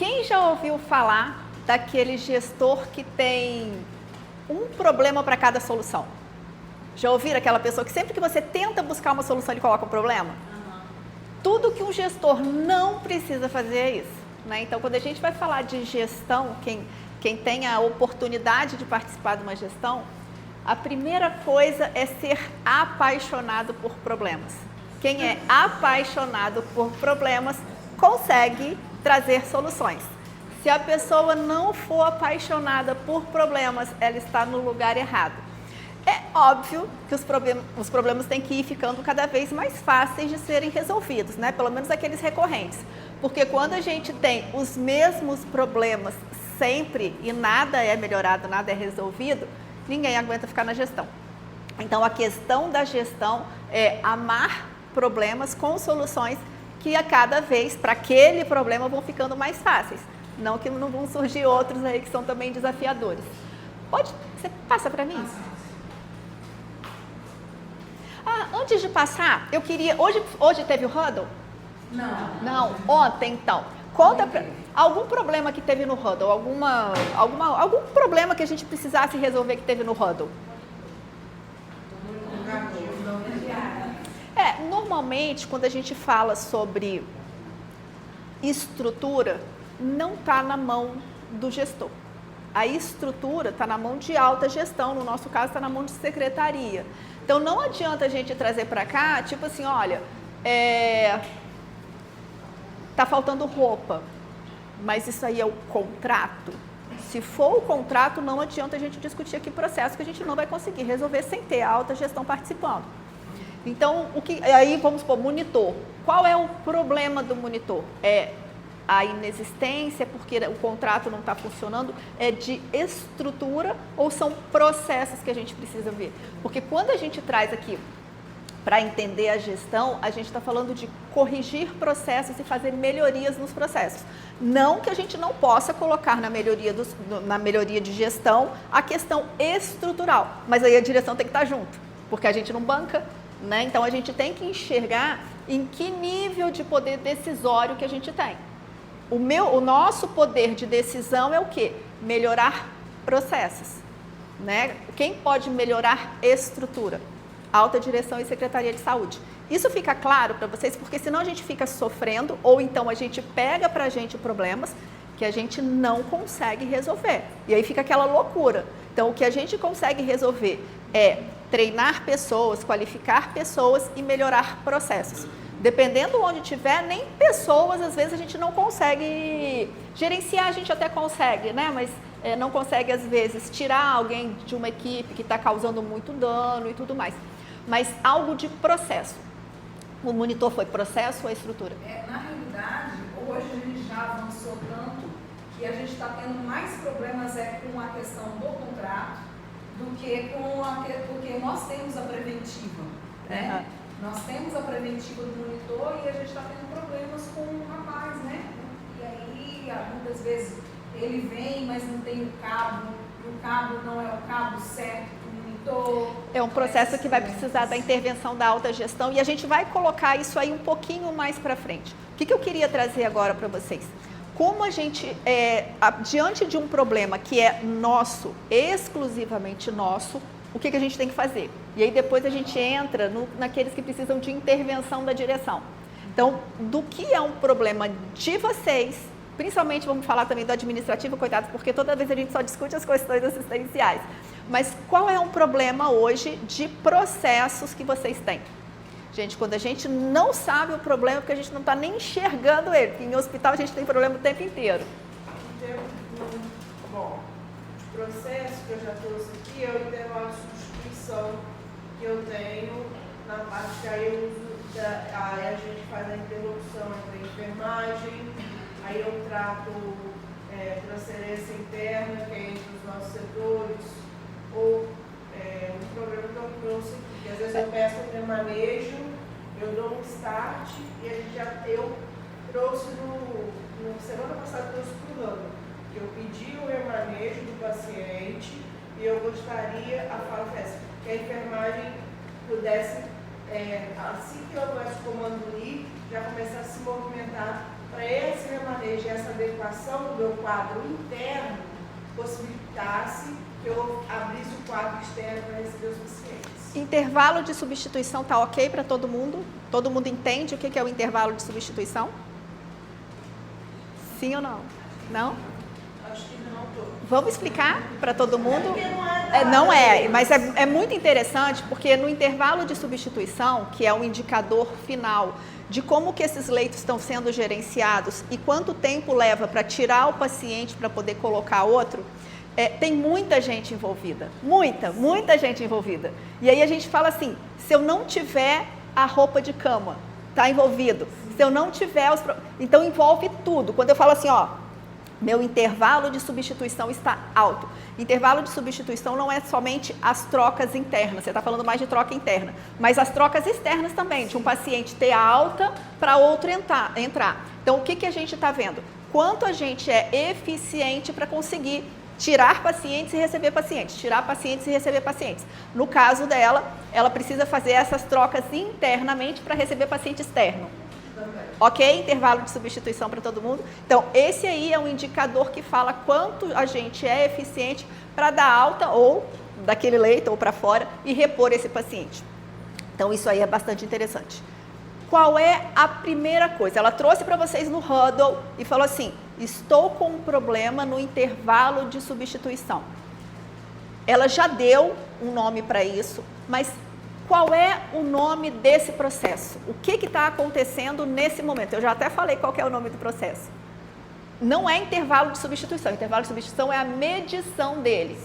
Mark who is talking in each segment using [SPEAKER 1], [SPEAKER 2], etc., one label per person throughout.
[SPEAKER 1] Quem já ouviu falar daquele gestor que tem um problema para cada solução? Já ouviram aquela pessoa que sempre que você tenta buscar uma solução, ele coloca um problema? Tudo que um gestor não precisa fazer é isso, né? Então, quando a gente vai falar de gestão, quem tem a oportunidade de participar de uma gestão, a primeira coisa é ser apaixonado por problemas. Quem é apaixonado por problemas consegue trazer soluções. Se a pessoa não for apaixonada por problemas, ela está no lugar errado. É óbvio que os problemas têm que ir ficando cada vez mais fáceis de serem resolvidos, né? Pelo menos aqueles recorrentes. Porque quando a gente tem os mesmos problemas sempre e nada é melhorado, nada é resolvido, ninguém aguenta ficar na gestão. Então, a questão da gestão é amar problemas com soluções que a cada vez, para aquele problema, vão ficando mais fáceis. Não que não vão surgir outros aí que são também desafiadores. Você passa para mim? Antes de passar, eu queria... Hoje teve o huddle? Não, ontem então. Conta pra... Algum problema que teve no huddle? Algum problema que a gente precisasse resolver que teve no huddle? Normalmente, quando a gente fala sobre estrutura, não está na mão do gestor. A estrutura está na mão de alta gestão, no nosso caso está na mão de secretaria. Então, não adianta a gente trazer para cá, tipo assim, olha, está faltando roupa, mas isso aí é o contrato. Se for o contrato, não adianta a gente discutir aqui processo que a gente não vai conseguir resolver sem ter a alta gestão participando. Então, aí vamos supor, monitor. Qual é o problema do monitor? É a inexistência, porque o contrato não está funcionando, é de estrutura ou são processos que a gente precisa ver? Porque quando a gente traz aqui para entender a gestão, a gente está falando de corrigir processos e fazer melhorias nos processos. Não que a gente não possa colocar na melhoria de gestão a questão estrutural, mas aí a direção tem que estar junto, porque a gente não banca, né? Então, a gente tem que enxergar em que nível de poder decisório que a gente tem. O nosso poder de decisão é o quê? Melhorar processos, né? Quem pode melhorar estrutura? Alta direção e Secretaria de Saúde. Isso fica claro para vocês, porque senão a gente fica sofrendo, ou então a gente pega para a gente problemas que a gente não consegue resolver. E aí fica aquela loucura. Então, o que a gente consegue resolver é treinar pessoas, qualificar pessoas e melhorar processos. Dependendo onde tiver, nem pessoas, às vezes, a gente não consegue gerenciar, a gente até consegue, né? Mas não consegue, às vezes, tirar alguém de uma equipe que está causando muito dano e tudo mais. Mas algo de processo. O monitor foi processo ou é estrutura?
[SPEAKER 2] Na realidade, hoje a gente já avançou tanto que a gente está tendo mais problemas com a questão do contrato do que porque nós temos a preventiva, né? Nós temos a preventiva do monitor e a gente está tendo problemas com o rapaz, né? E aí, muitas vezes, ele vem, mas não tem o cabo não é o cabo certo do monitor.
[SPEAKER 1] É um processo que vai precisar da intervenção da alta gestão e a gente vai colocar isso aí um pouquinho mais para frente. O que eu queria trazer agora para vocês? Como a gente, diante de um problema que é nosso, exclusivamente nosso, o que a gente tem que fazer? E aí depois a gente entra naqueles que precisam de intervenção da direção. Então, do que é um problema de vocês, principalmente vamos falar também do administrativo, coitados, porque toda vez a gente só discute as questões assistenciais. Mas qual é um problema hoje de processos que vocês têm? Gente, quando a gente não sabe o problema, porque a gente não está nem enxergando ele, porque em hospital a gente tem problema o tempo inteiro.
[SPEAKER 3] Bom, o processo que eu já trouxe aqui é o intervalo de substituição que eu tenho na parte que aí eu uso, aí a gente faz a interlocução entre a enfermagem, aí eu trato transferência interna, que é entre os nossos setores, ou um problema que eu trouxe aqui, que às vezes eu peço um remanejo, eu dou um start e eu trouxe semana passada trouxe para o ramo, que eu pedi o remanejo do paciente e eu gostaria, que a enfermagem pudesse, assim que eu desse o comando ali, já começar a se movimentar para esse remanejo e essa adequação do meu quadro interno possibilitasse que eu abrisse o quadro externo para receber os pacientes.
[SPEAKER 1] Intervalo de substituição está ok para todo mundo? Todo mundo entende o que é o intervalo de substituição? Sim ou não? Não?
[SPEAKER 3] Acho que não estou.
[SPEAKER 1] Vamos explicar para todo mundo?
[SPEAKER 3] Porque não
[SPEAKER 1] Não é, mas é muito interessante porque no intervalo de substituição, que é um indicador final de como que esses leitos estão sendo gerenciados e quanto tempo leva para tirar o paciente para poder colocar outro, tem muita gente envolvida, muita gente envolvida. E aí a gente fala assim, se eu não tiver a roupa de cama, está envolvido. Se eu não tiver então envolve tudo. Quando eu falo assim, ó, meu intervalo de substituição está alto. Intervalo de substituição não é somente as trocas internas, você está falando mais de troca interna, mas as trocas externas também, de um paciente ter alta para outro entrar. Então, o que a gente está vendo? Quanto a gente é eficiente para conseguir tirar pacientes e receber pacientes, tirar pacientes e receber pacientes. No caso dela, ela precisa fazer essas trocas internamente para receber paciente externo. Ok? Intervalo de substituição para todo mundo. Então, esse aí é um indicador que fala quanto a gente é eficiente para dar alta ou daquele leito ou para fora e repor esse paciente. Então, isso aí é bastante interessante. Qual é a primeira coisa? Ela trouxe para vocês no huddle e falou assim, estou com um problema no intervalo de substituição. Ela já deu um nome para isso, mas qual é o nome desse processo? O que está acontecendo nesse momento? Eu já até falei qual que é o nome do processo. Não é intervalo de substituição. Intervalo de substituição é a medição dele.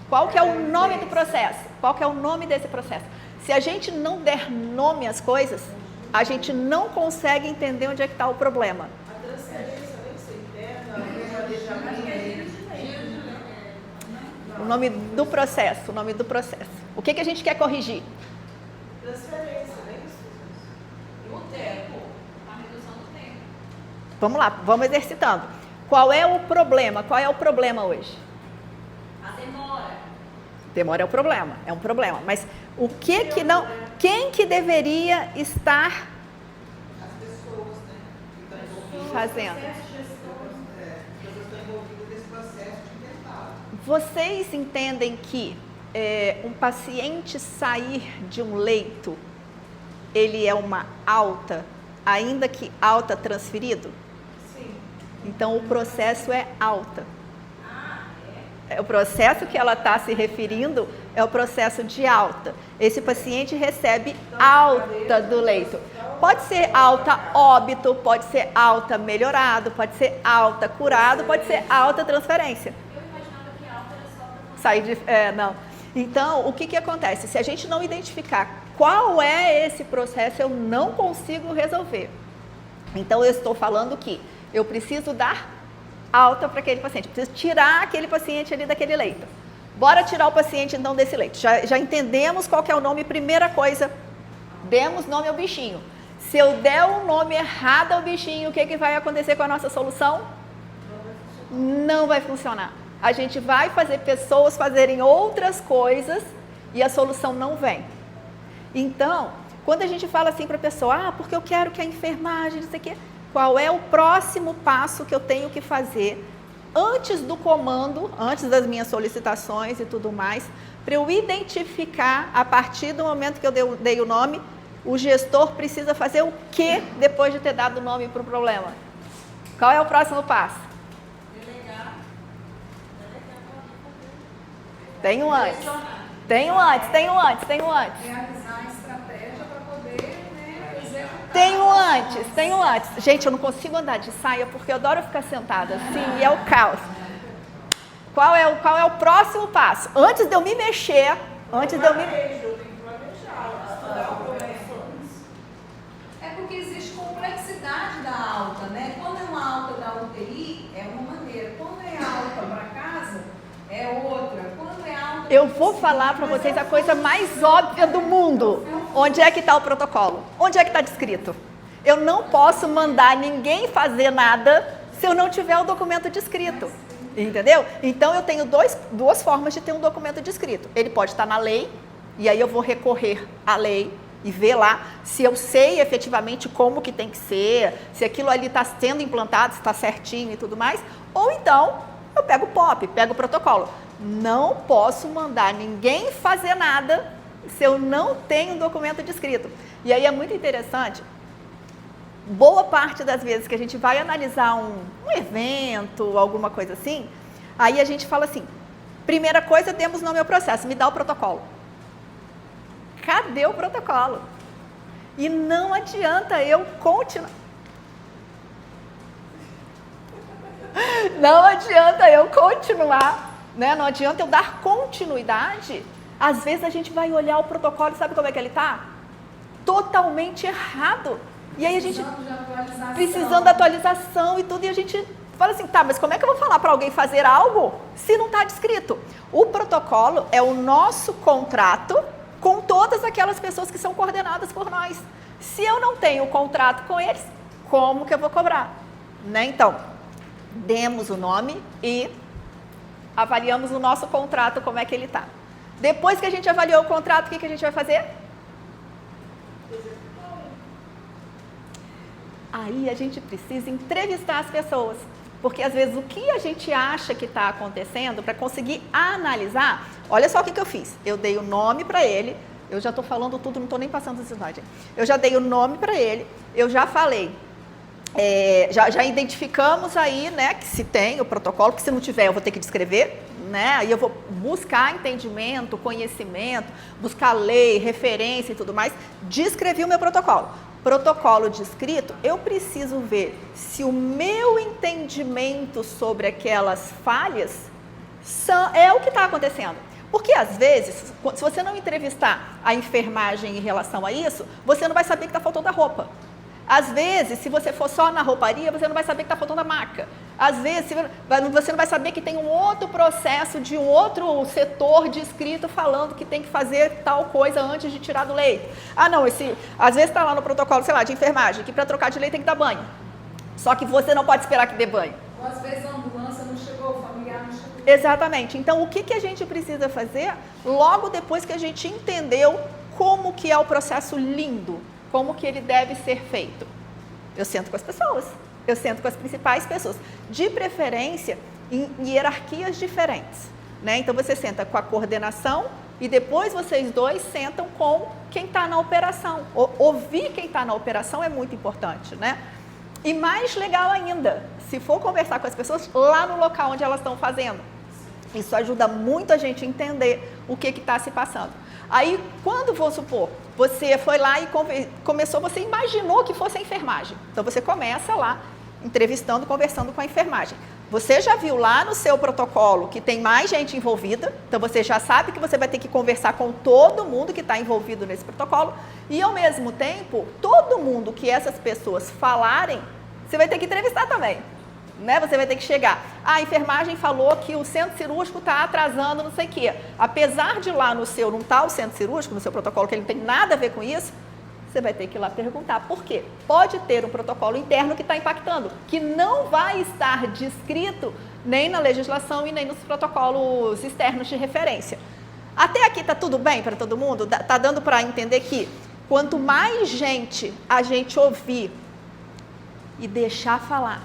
[SPEAKER 1] Qual que é o nome do processo? Qual que é o nome desse processo? Se a gente não der nome às coisas, a gente não consegue entender onde é que está o problema.
[SPEAKER 3] A transferência nem ser interna,
[SPEAKER 1] O nome do processo, o nome do processo. O que a gente quer corrigir?
[SPEAKER 3] transferência, nem isso.
[SPEAKER 2] E o tempo, a redução do tempo.
[SPEAKER 1] Vamos lá, vamos exercitando. Qual é o problema? Qual é o problema hoje?
[SPEAKER 2] A demora.
[SPEAKER 1] Demora é um problema. Mas o que não... Quem que deveria estar
[SPEAKER 4] As pessoas, né?
[SPEAKER 1] fazendo?
[SPEAKER 4] As pessoas estão envolvidas nesse processo de intervalo.
[SPEAKER 1] Vocês entendem que um paciente sair de um leito, ele é uma alta, ainda que alta transferido?
[SPEAKER 3] Sim.
[SPEAKER 1] Então, o processo é alta. O processo que ela está se referindo é o processo de alta. Esse paciente recebe alta do leito. Pode ser alta óbito, pode ser alta melhorado, pode ser alta curado, pode ser alta transferência.
[SPEAKER 2] Eu imaginava que alta era só para
[SPEAKER 1] Sair de... não. Então, o que acontece? Se a gente não identificar qual é esse processo, eu não consigo resolver. Então, eu estou falando que eu preciso dar alta para aquele paciente, preciso tirar aquele paciente ali daquele leito. Bora tirar o paciente então desse leito. Já entendemos qual que é o nome, primeira coisa, demos nome ao bichinho. Se eu der um nome errado ao bichinho, o que vai acontecer com a nossa solução? Não vai funcionar. A gente vai fazer pessoas fazerem outras coisas e a solução não vem. Então, quando a gente fala assim para a pessoa, porque eu quero que a enfermagem, não sei o quê, qual é o próximo passo que eu tenho que fazer antes do comando, antes das minhas solicitações e tudo mais, para eu identificar, a partir do momento que eu dei o nome, o gestor precisa fazer o que depois de ter dado o nome para o problema? Qual é o próximo passo? Tem um antes.
[SPEAKER 2] realizar a estratégia para poder executar.
[SPEAKER 1] Tem um antes. Gente, eu não consigo andar de saia porque eu adoro ficar sentada assim e é o caos. Qual é o próximo passo? Antes de eu me mexer,
[SPEAKER 3] Eu tenho que planejar, estudar o problema.
[SPEAKER 2] É porque existe complexidade da alta, né? Quando é uma alta da UTI, é uma maneira. Quando é alta para casa, é outra. Quando é alta...
[SPEAKER 1] Eu vou falar para vocês a coisa mais óbvia do mundo. Onde é que está o protocolo? Onde é que está descrito? Eu não posso mandar ninguém fazer nada se eu não tiver o documento descrito. Entendeu? Então, eu tenho duas formas de ter um documento descrito. Ele pode estar na lei, e aí eu vou recorrer à lei e ver lá se eu sei efetivamente como que tem que ser, se aquilo ali está sendo implantado, se está certinho e tudo mais, ou então eu pego o POP, pego o protocolo. Não posso mandar ninguém fazer nada se eu não tenho um documento descrito. E aí é muito interessante, boa parte das vezes que a gente vai analisar um evento, alguma coisa assim, aí a gente fala assim, primeira coisa, temos no meu processo, me dá o protocolo. Cadê o protocolo? E não adianta eu continuar. Não adianta eu continuar, né? Não adianta eu dar continuidade. Às vezes a gente vai olhar o protocolo e sabe como é que ele está? Totalmente errado. E aí a gente precisando de atualização e tudo, e a gente fala assim, tá, mas como é que eu vou falar para alguém fazer algo se não está descrito? O protocolo é o nosso contrato com todas aquelas pessoas que são coordenadas por nós. Se eu não tenho contrato com eles, como que eu vou cobrar? Né? Então, demos o nome e avaliamos o nosso contrato, como é que ele está. Depois que a gente avaliou o contrato, o que a gente vai fazer? Aí a gente precisa entrevistar as pessoas, porque às vezes o que a gente acha que está acontecendo, para conseguir analisar, olha só o que eu fiz. Eu dei o nome para ele, eu já estou falando tudo, não estou nem passando esse slide. Eu já dei o nome para ele, eu já falei, já identificamos aí, né, que se tem o protocolo, que se não tiver eu vou ter que descrever, né, aí eu vou buscar entendimento, conhecimento, buscar lei, referência e tudo mais, descrevi o meu protocolo. Protocolo descrito, eu preciso ver se o meu entendimento sobre aquelas falhas é o que está acontecendo. Porque às vezes, se você não entrevistar a enfermagem em relação a isso, você não vai saber que está faltando a roupa. Às vezes, se você for só na rouparia, você não vai saber que está faltando a maca. Às vezes, você não vai saber que tem um outro processo de um outro setor descrito falando que tem que fazer tal coisa antes de tirar do leito. Ah, não, às vezes está lá no protocolo, sei lá, de enfermagem, que para trocar de leito tem que dar banho. Só que você não pode esperar que dê banho.
[SPEAKER 2] Ou às vezes a ambulância não chegou, o familiar não chegou.
[SPEAKER 1] Exatamente. Então, o que a gente precisa fazer logo depois que a gente entendeu como que é o processo lindo? Como que ele deve ser feito? Eu sento com as pessoas, eu sento com as principais pessoas, de preferência em hierarquias diferentes, né? Então você senta com a coordenação e depois vocês dois sentam com quem está na operação. Ouvir quem está na operação é muito importante, né? E mais legal ainda, se for conversar com as pessoas lá no local onde elas estão fazendo. Isso ajuda muito a gente a entender o que está se passando. Aí, quando, vou supor, você foi lá e começou, você imaginou que fosse a enfermagem. Então, você começa lá, entrevistando, conversando com a enfermagem. Você já viu lá no seu protocolo que tem mais gente envolvida, então você já sabe que você vai ter que conversar com todo mundo que está envolvido nesse protocolo e, ao mesmo tempo, todo mundo que essas pessoas falarem, você vai ter que entrevistar também. Né? Você vai ter que chegar. A enfermagem falou que o centro cirúrgico está atrasando não sei o quê. Apesar de lá no seu não estar o centro cirúrgico, no seu protocolo, que ele não tem nada a ver com isso, você vai ter que ir lá perguntar. Por quê? Pode ter um protocolo interno que está impactando, que não vai estar descrito nem na legislação e nem nos protocolos externos de referência. Até aqui está tudo bem para todo mundo? Está dando para entender que quanto mais gente a gente ouvir e deixar falar,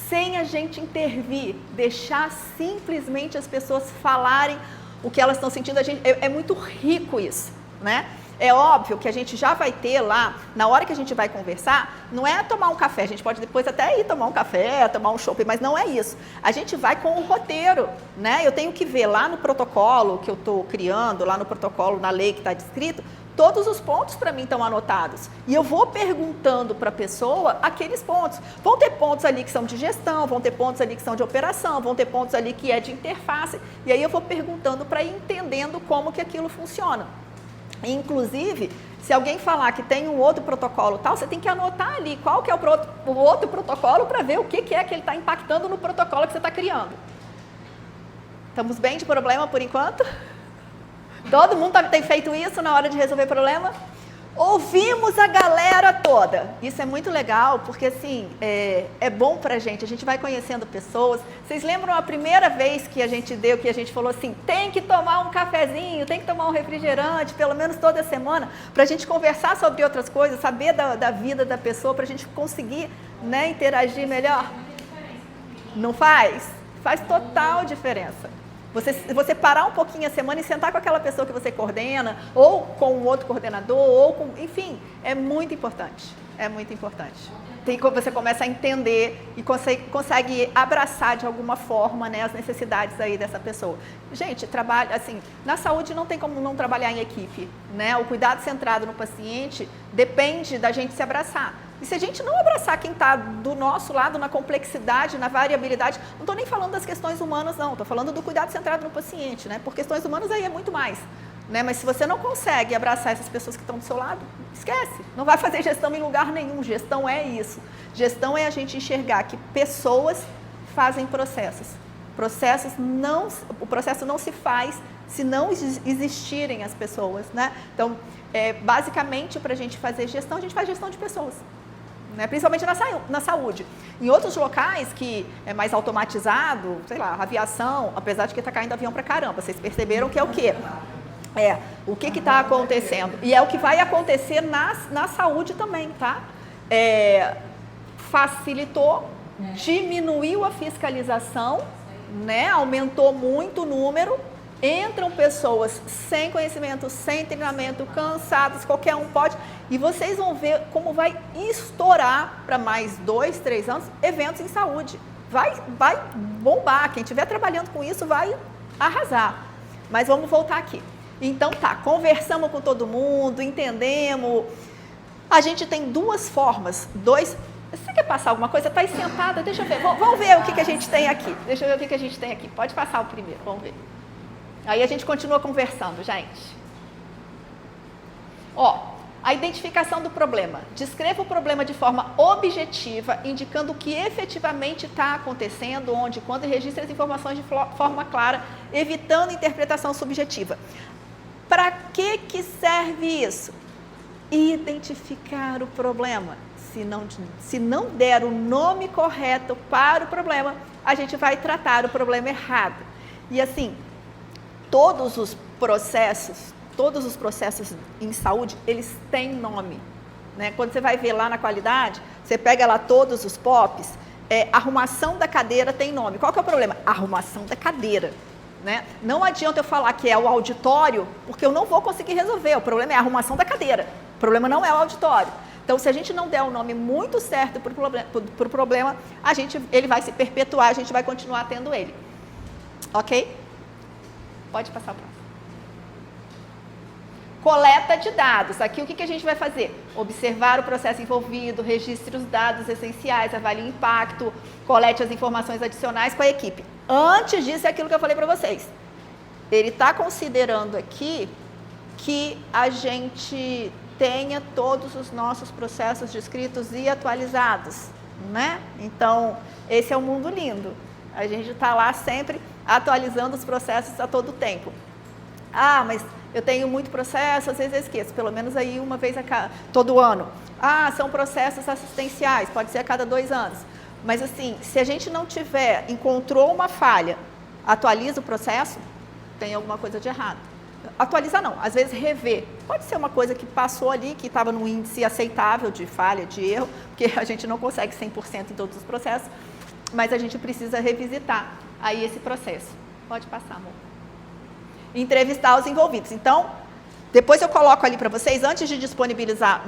[SPEAKER 1] sem a gente intervir, deixar simplesmente as pessoas falarem o que elas estão sentindo, é muito rico isso, né? É óbvio que a gente já vai ter lá, na hora que a gente vai conversar, não é tomar um café, a gente pode depois até ir tomar um café, tomar um chopp, mas não é isso. A gente vai com o roteiro, né? Eu tenho que ver lá no protocolo que eu estou criando, lá no protocolo, na lei que está descrito, todos os pontos para mim estão anotados. E eu vou perguntando para a pessoa aqueles pontos. Vão ter pontos ali que são de gestão, vão ter pontos ali que são de operação, vão ter pontos ali que é de interface. E aí eu vou perguntando para ir entendendo como que aquilo funciona. Inclusive, se alguém falar que tem um outro protocolo tal, você tem que anotar ali qual que é o outro protocolo para ver o que é que ele está impactando no protocolo que você está criando. Estamos bem de problema por enquanto? Todo mundo tem feito isso na hora de resolver problema? Ouvimos a galera toda. Isso é muito legal, porque assim, é bom pra gente. A gente vai conhecendo pessoas. Vocês lembram a primeira vez que a gente deu, que a gente falou assim, tem que tomar um cafezinho, tem que tomar um refrigerante, pelo menos toda semana, pra gente conversar sobre outras coisas, saber da vida da pessoa, pra gente conseguir, né, interagir melhor? Não faz? Faz total diferença. Você parar um pouquinho a semana e sentar com aquela pessoa que você coordena, ou com um outro coordenador, ou com, enfim, é muito importante. É muito importante. Você começa a entender e consegue abraçar de alguma forma, né, as necessidades aí dessa pessoa. Gente, trabalho, assim, na saúde não tem como não trabalhar em equipe, né? O cuidado centrado no paciente depende da gente se abraçar. E se a gente não abraçar quem está do nosso lado na complexidade, na variabilidade, não estou nem falando das questões humanas, não, estou falando do cuidado centrado no paciente, né? Por questões humanas aí é muito mais, né? Mas se você não consegue abraçar essas pessoas que estão do seu lado, esquece, não vai fazer gestão em lugar nenhum. Gestão é isso. Gestão é a gente enxergar que pessoas fazem processos. O processo não se faz se não existirem as pessoas, né? Então, basicamente, para a gente fazer gestão, a gente faz gestão de pessoas. Né? Principalmente na saúde. Em outros locais que é mais automatizado, sei lá, aviação, apesar de que está caindo avião para caramba, vocês perceberam que é o quê? O que está acontecendo? E é o que vai acontecer na saúde também, tá? Facilitou, diminuiu a fiscalização, né? Aumentou muito o número. Entram pessoas sem conhecimento, sem treinamento, cansadas, qualquer um pode. E vocês vão ver como vai estourar para mais 2, 3 anos eventos em saúde. Vai bombar. Quem estiver trabalhando com isso vai arrasar. Mas vamos voltar aqui. Então tá, conversamos com todo mundo, entendemos. A gente tem duas formas. Você quer passar alguma coisa? Está aí sentada? Deixa eu ver. Vamos ver o que a gente tem aqui. Deixa eu ver o que a gente tem aqui. Pode passar o primeiro, vamos ver. Aí a gente continua conversando, gente. A identificação do problema. Descreva o problema de forma objetiva, indicando o que efetivamente está acontecendo, onde, quando, e registre as informações de forma clara, evitando interpretação subjetiva. Para que serve isso? Identificar o problema. Se não der o nome correto para o problema, a gente vai tratar o problema errado. E assim, todos os processos em saúde, eles têm nome, né? Quando você vai ver lá na qualidade, você pega lá todos os POPs, arrumação da cadeira tem nome. Qual que é o problema? Arrumação da cadeira, né? Não adianta eu falar que é o auditório, porque eu não vou conseguir resolver. O problema é a arrumação da cadeira. O problema não é o auditório. Então, se a gente não der o nome muito certo para o problema, ele vai se perpetuar, a gente vai continuar tendo ele. Ok? Pode passar o próximo. Coleta de dados. Aqui o que a gente vai fazer? Observar o processo envolvido, registre os dados essenciais, avalie o impacto, colete as informações adicionais com a equipe. Antes disso, é aquilo que eu falei para vocês. Ele está considerando aqui que a gente tenha todos os nossos processos descritos e atualizados, né? Então, esse é um mundo lindo. A gente está lá sempre atualizando os processos a todo tempo. Mas eu tenho muito processo, às vezes eu esqueço, pelo menos aí uma vez todo ano. São processos assistenciais, pode ser a cada 2 anos. Mas assim, se a gente não encontrou uma falha, atualiza o processo, tem alguma coisa de errado. Atualizar não, às vezes rever. Pode ser uma coisa que passou ali, que estava num índice aceitável de falha, de erro, porque a gente não consegue 100% em todos os processos, mas a gente precisa revisitar aí esse processo. Pode passar, amor. Entrevistar os envolvidos. Então, depois eu coloco ali para vocês, antes de disponibilizar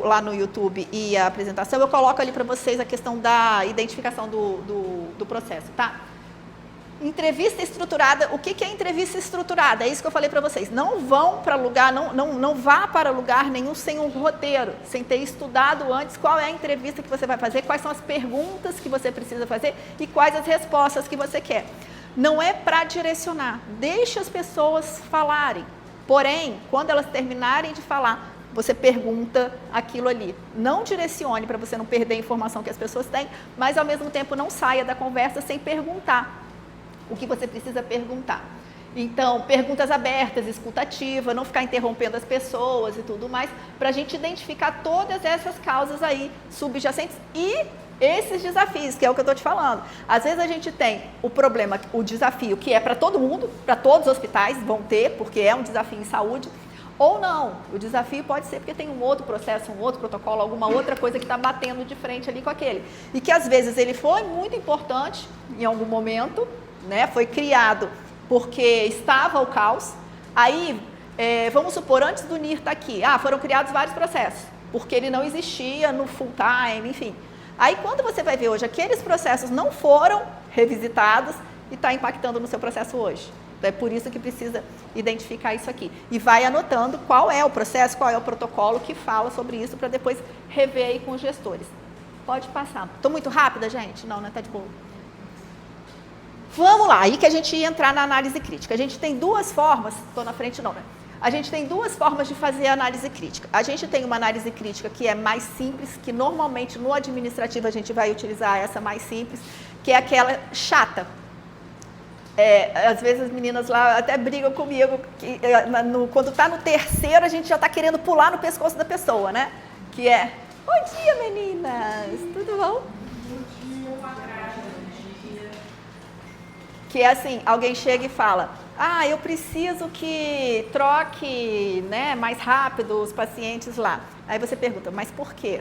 [SPEAKER 1] lá no YouTube e a apresentação, eu coloco ali para vocês a questão da identificação do processo, tá? Entrevista estruturada. O que é entrevista estruturada? É isso que eu falei para vocês. Não vão para lugar, não vá para lugar nenhum sem um roteiro, sem ter estudado antes qual é a entrevista que você vai fazer, quais são as perguntas que você precisa fazer e quais as respostas que você quer. Não é para direcionar, deixe as pessoas falarem. Porém, quando elas terminarem de falar, você pergunta aquilo ali. Não direcione para você não perder a informação que as pessoas têm, mas ao mesmo tempo não saia da conversa sem perguntar o que você precisa perguntar. Então, perguntas abertas, escutativa, não ficar interrompendo as pessoas e tudo mais, para a gente identificar todas essas causas aí subjacentes e esses desafios, que é o que eu estou te falando. Às vezes a gente tem o problema, o desafio que é para todo mundo, para todos os hospitais vão ter, porque é um desafio em saúde, ou não. O desafio pode ser porque tem um outro processo, um outro protocolo, alguma outra coisa que está batendo de frente ali com aquele. E que às vezes ele foi muito importante em algum momento, né? Foi criado porque estava o caos. Aí, vamos supor, antes do NIR estar aqui, foram criados vários processos, porque ele não existia no full time, enfim. Aí, quando você vai ver hoje, aqueles processos não foram revisitados e está impactando no seu processo hoje. Então, é por isso que precisa identificar isso aqui. E vai anotando qual é o processo, qual é o protocolo que fala sobre isso, para depois rever aí com os gestores. Pode passar. Estou muito rápida, gente? Não, né? Tá de boa. Vamos lá, aí que a gente ia entrar na análise crítica. A gente tem duas formas, estou na frente não, né? A gente tem duas formas de fazer a análise crítica. A gente tem uma análise crítica que é mais simples, que normalmente no administrativo a gente vai utilizar essa mais simples, que é aquela chata. Às vezes as meninas lá até brigam comigo, que, quando está no terceiro a gente já está querendo pular no pescoço da pessoa, né? Que é, bom dia meninas, tudo bom? Que é assim, alguém chega e fala, eu preciso que troque, né, mais rápido os pacientes lá. Aí você pergunta, mas por quê?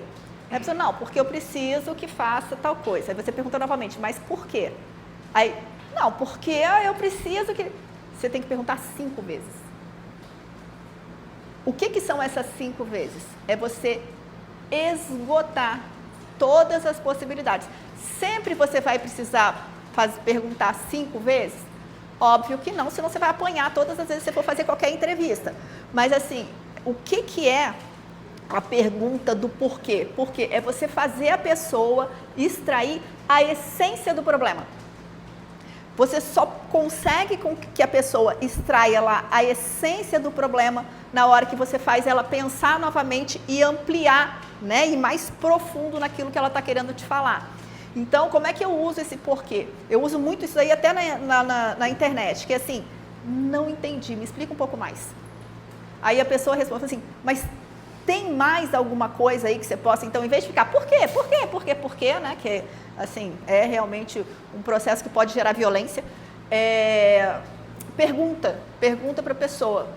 [SPEAKER 1] Aí a pessoa, não, porque eu preciso que faça tal coisa. Aí você pergunta novamente, mas por quê? Aí, não, porque eu preciso que... Você tem que perguntar 5 vezes. O que são essas 5 vezes? É você esgotar todas as possibilidades. Sempre você vai precisar perguntar 5 vezes? Óbvio que não, senão você vai apanhar todas as vezes que você for fazer qualquer entrevista. Mas assim, o que é a pergunta do porquê? Porque é você fazer a pessoa extrair a essência do problema. Você só consegue que a pessoa extraia lá a essência do problema na hora que você faz ela pensar novamente e ampliar, né, e mais profundo naquilo que ela está querendo te falar. Então, como é que eu uso esse porquê? Eu uso muito isso aí até na internet, que é assim, não entendi, me explica um pouco mais. Aí a pessoa responde assim, mas tem mais alguma coisa aí que você possa, então, em vez de ficar, por quê, né, que assim, é realmente um processo que pode gerar violência, pergunta para a pessoa,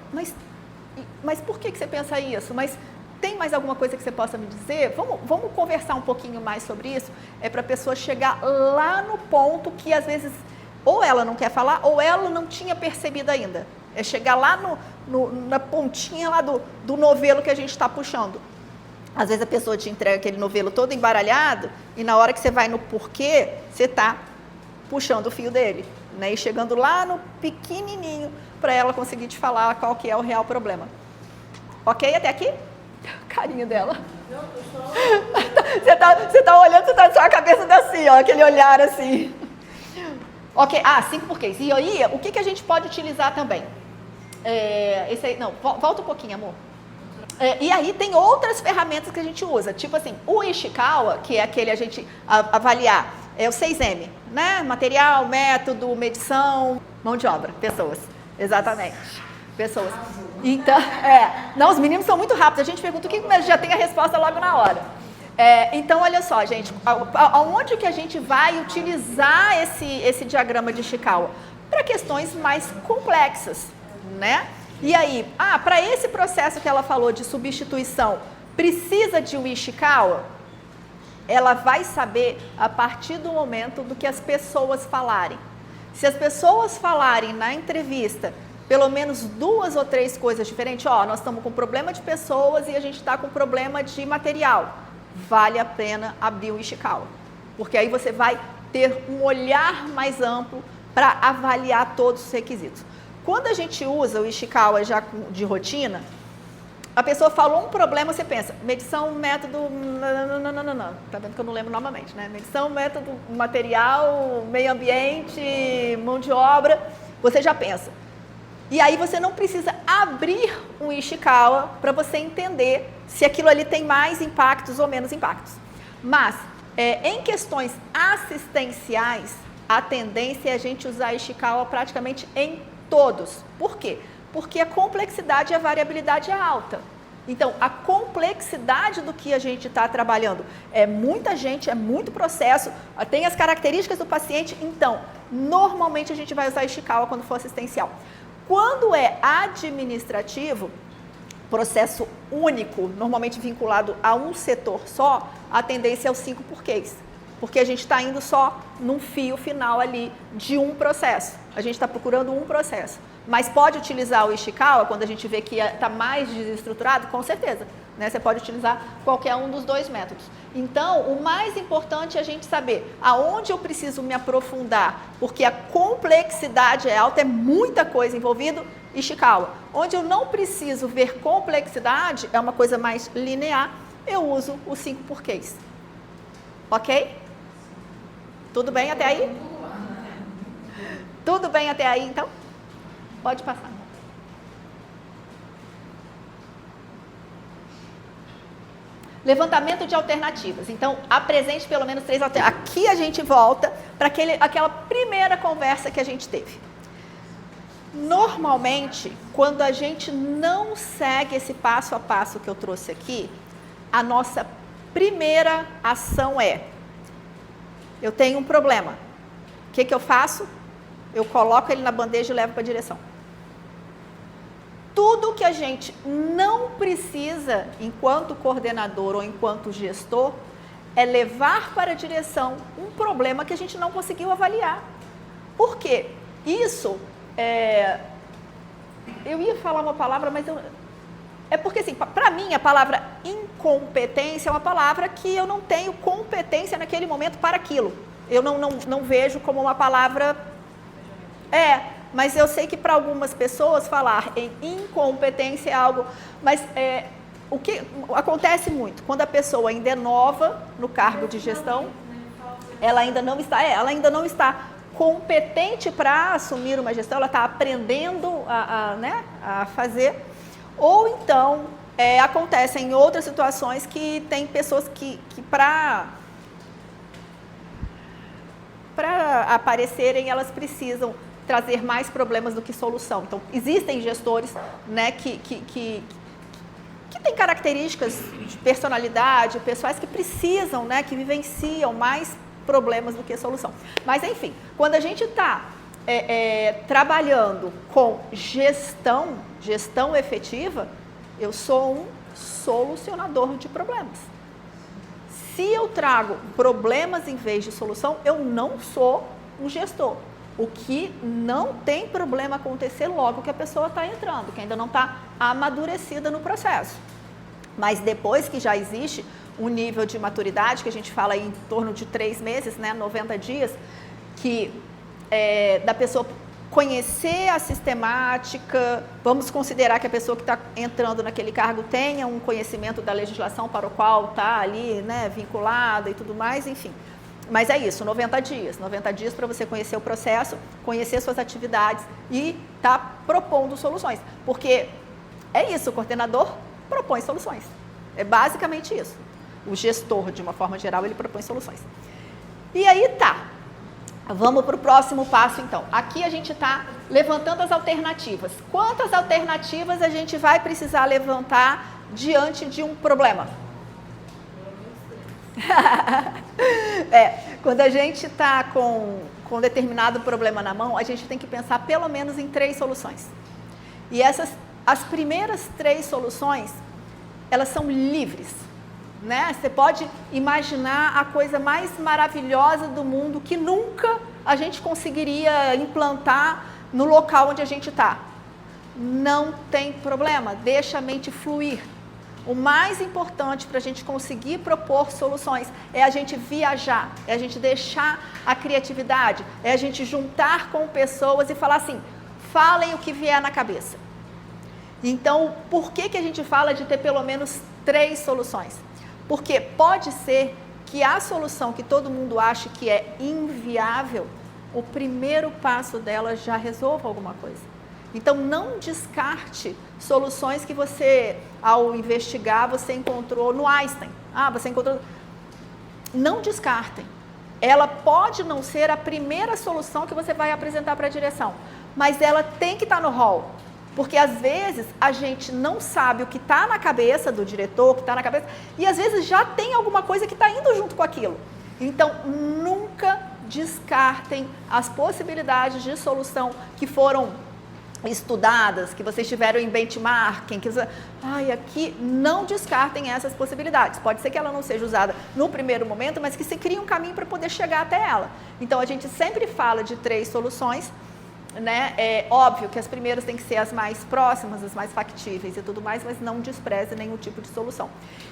[SPEAKER 1] mas por que você pensa isso? Mas tem mais alguma coisa que você possa me dizer? Vamos conversar um pouquinho mais sobre isso? É para a pessoa chegar lá no ponto que às vezes ou ela não quer falar ou ela não tinha percebido ainda. É chegar lá na pontinha lá do novelo que a gente está puxando. Às vezes a pessoa te entrega aquele novelo todo embaralhado e na hora que você vai no porquê, você está puxando o fio dele, né? E chegando lá no pequenininho para ela conseguir te falar qual que é o real problema. Ok? Até aqui? Carinho dela. Você tá olhando, você tá só a cabeça assim, ó, aquele olhar assim. Ok, 5 porquês. E aí, o que a gente pode utilizar também? Esse aí, não, volta um pouquinho, amor. E aí tem outras ferramentas que a gente usa, tipo assim, o Ishikawa, que é aquele a gente avaliar, é o 6M, né? Material, método, medição, mão de obra, pessoas. Exatamente. Pessoas. Então, não, os meninos são muito rápidos. A gente pergunta o que já tem a resposta logo na hora. Então, olha só, gente, aonde que a gente vai utilizar esse diagrama de Ishikawa? Para questões mais complexas, né? E aí, para esse processo que ela falou de substituição, precisa de um Ishikawa? Ela vai saber a partir do momento do que as pessoas falarem. Se as pessoas falarem na entrevista pelo menos 2 ou 3 coisas diferentes, nós estamos com problema de pessoas e a gente está com problema de material, vale a pena abrir o Ishikawa, porque aí você vai ter um olhar mais amplo para avaliar todos os requisitos. Quando a gente usa o Ishikawa já de rotina, a pessoa falou um problema, você pensa, medição, método, tá vendo que eu não lembro novamente, né? Medição, método, material, meio ambiente, mão de obra, você já pensa. E aí você não precisa abrir um Ishikawa para você entender se aquilo ali tem mais impactos ou menos impactos. Mas, em questões assistenciais, a tendência é a gente usar Ishikawa praticamente em Todos. Por quê? Porque a complexidade e a variabilidade é alta. Então, a complexidade do que a gente está trabalhando é muita gente, é muito processo, tem as características do paciente, então, normalmente a gente vai usar Ishikawa quando for assistencial. Quando é administrativo, processo único, normalmente vinculado a um setor só, a tendência é os 5 porquês. Porque a gente está indo só num fio final ali de um processo. A gente está procurando um processo. Mas pode utilizar o Ishikawa quando a gente vê que está mais desestruturado? Com certeza. Né? Você pode utilizar qualquer um dos 2 métodos. Então, o mais importante é a gente saber aonde eu preciso me aprofundar, porque a complexidade é alta, é muita coisa envolvida, Ishikawa. Onde eu não preciso ver complexidade, é uma coisa mais linear, eu uso os 5 porquês. Ok? Tudo bem até aí? Tudo bem até aí, então? Pode passar. Levantamento de alternativas. Então, apresente pelo menos 3 alternativas. Aqui a gente volta para aquela primeira conversa que a gente teve. Normalmente, quando a gente não segue esse passo a passo que eu trouxe aqui, a nossa primeira ação é: eu tenho um problema. O que eu faço? Eu coloco ele na bandeja e levo para a direção. Tudo que a gente não precisa, enquanto coordenador ou enquanto gestor, é levar para a direção um problema que a gente não conseguiu avaliar. Por quê? Isso, eu ia falar uma palavra, mas é porque, assim, para mim, a palavra incompetência é uma palavra que eu não tenho competência naquele momento para aquilo. Eu não vejo como uma palavra... Mas eu sei que para algumas pessoas falar em incompetência é algo... Mas o que acontece muito, quando a pessoa ainda é nova no cargo de gestão, ela ainda não está competente para assumir uma gestão, ela está aprendendo a fazer. Ou então, acontecem em outras situações que tem pessoas que para aparecerem, elas precisam trazer mais problemas do que solução. Então, existem gestores, né, que têm características de personalidade, pessoais que precisam, né, que vivenciam mais problemas do que solução. Mas, enfim, quando a gente está trabalhando com gestão efetiva, eu sou um solucionador de problemas. Se eu trago problemas em vez de solução, eu não sou um gestor. O que não tem problema acontecer logo que a pessoa está entrando, que ainda não está amadurecida no processo. Mas depois que já existe um nível de maturidade, que a gente fala aí em torno de 3 meses, né, 90 dias, que da pessoa conhecer a sistemática, vamos considerar que a pessoa que está entrando naquele cargo tenha um conhecimento da legislação para o qual está ali, né, vinculada e tudo mais, enfim. Mas é isso, 90 dias para você conhecer o processo, conhecer suas atividades e estar propondo soluções. Porque é isso, o coordenador propõe soluções. É basicamente isso. O gestor, de uma forma geral, ele propõe soluções. E aí tá. Vamos para o próximo passo, então. Aqui a gente está levantando as alternativas. Quantas alternativas a gente vai precisar levantar diante de um problema? Quando a gente está com determinado problema na mão, a gente tem que pensar pelo menos em 3 soluções. E as primeiras 3 soluções, elas são livres, né? Você pode imaginar a coisa mais maravilhosa do mundo que nunca a gente conseguiria implantar no local onde a gente está. Não tem problema, deixa a mente fluir. O mais importante para a gente conseguir propor soluções é a gente viajar, é a gente deixar a criatividade, é a gente juntar com pessoas e falar assim, falem o que vier na cabeça. Então, por que a gente fala de ter pelo menos 3 soluções? Porque pode ser que a solução que todo mundo acha que é inviável, o primeiro passo dela já resolva alguma coisa. Então, não descarte soluções que você, ao investigar, você encontrou no Einstein. Você encontrou... Não descartem. Ela pode não ser a primeira solução que você vai apresentar para a direção, mas ela tem que estar no hall. Porque às vezes a gente não sabe o que está na cabeça do diretor, o que está na cabeça, e às vezes já tem alguma coisa que está indo junto com aquilo. Então, nunca descartem as possibilidades de solução que foram estudadas, que vocês tiveram em benchmarking, que você... aqui não descartem essas possibilidades. Pode ser que ela não seja usada no primeiro momento, mas que se crie um caminho para poder chegar até ela. Então, a gente sempre fala de 3 soluções, né? É óbvio que as primeiras têm que ser as mais próximas, as mais factíveis e tudo mais, mas não despreze nenhum tipo de solução.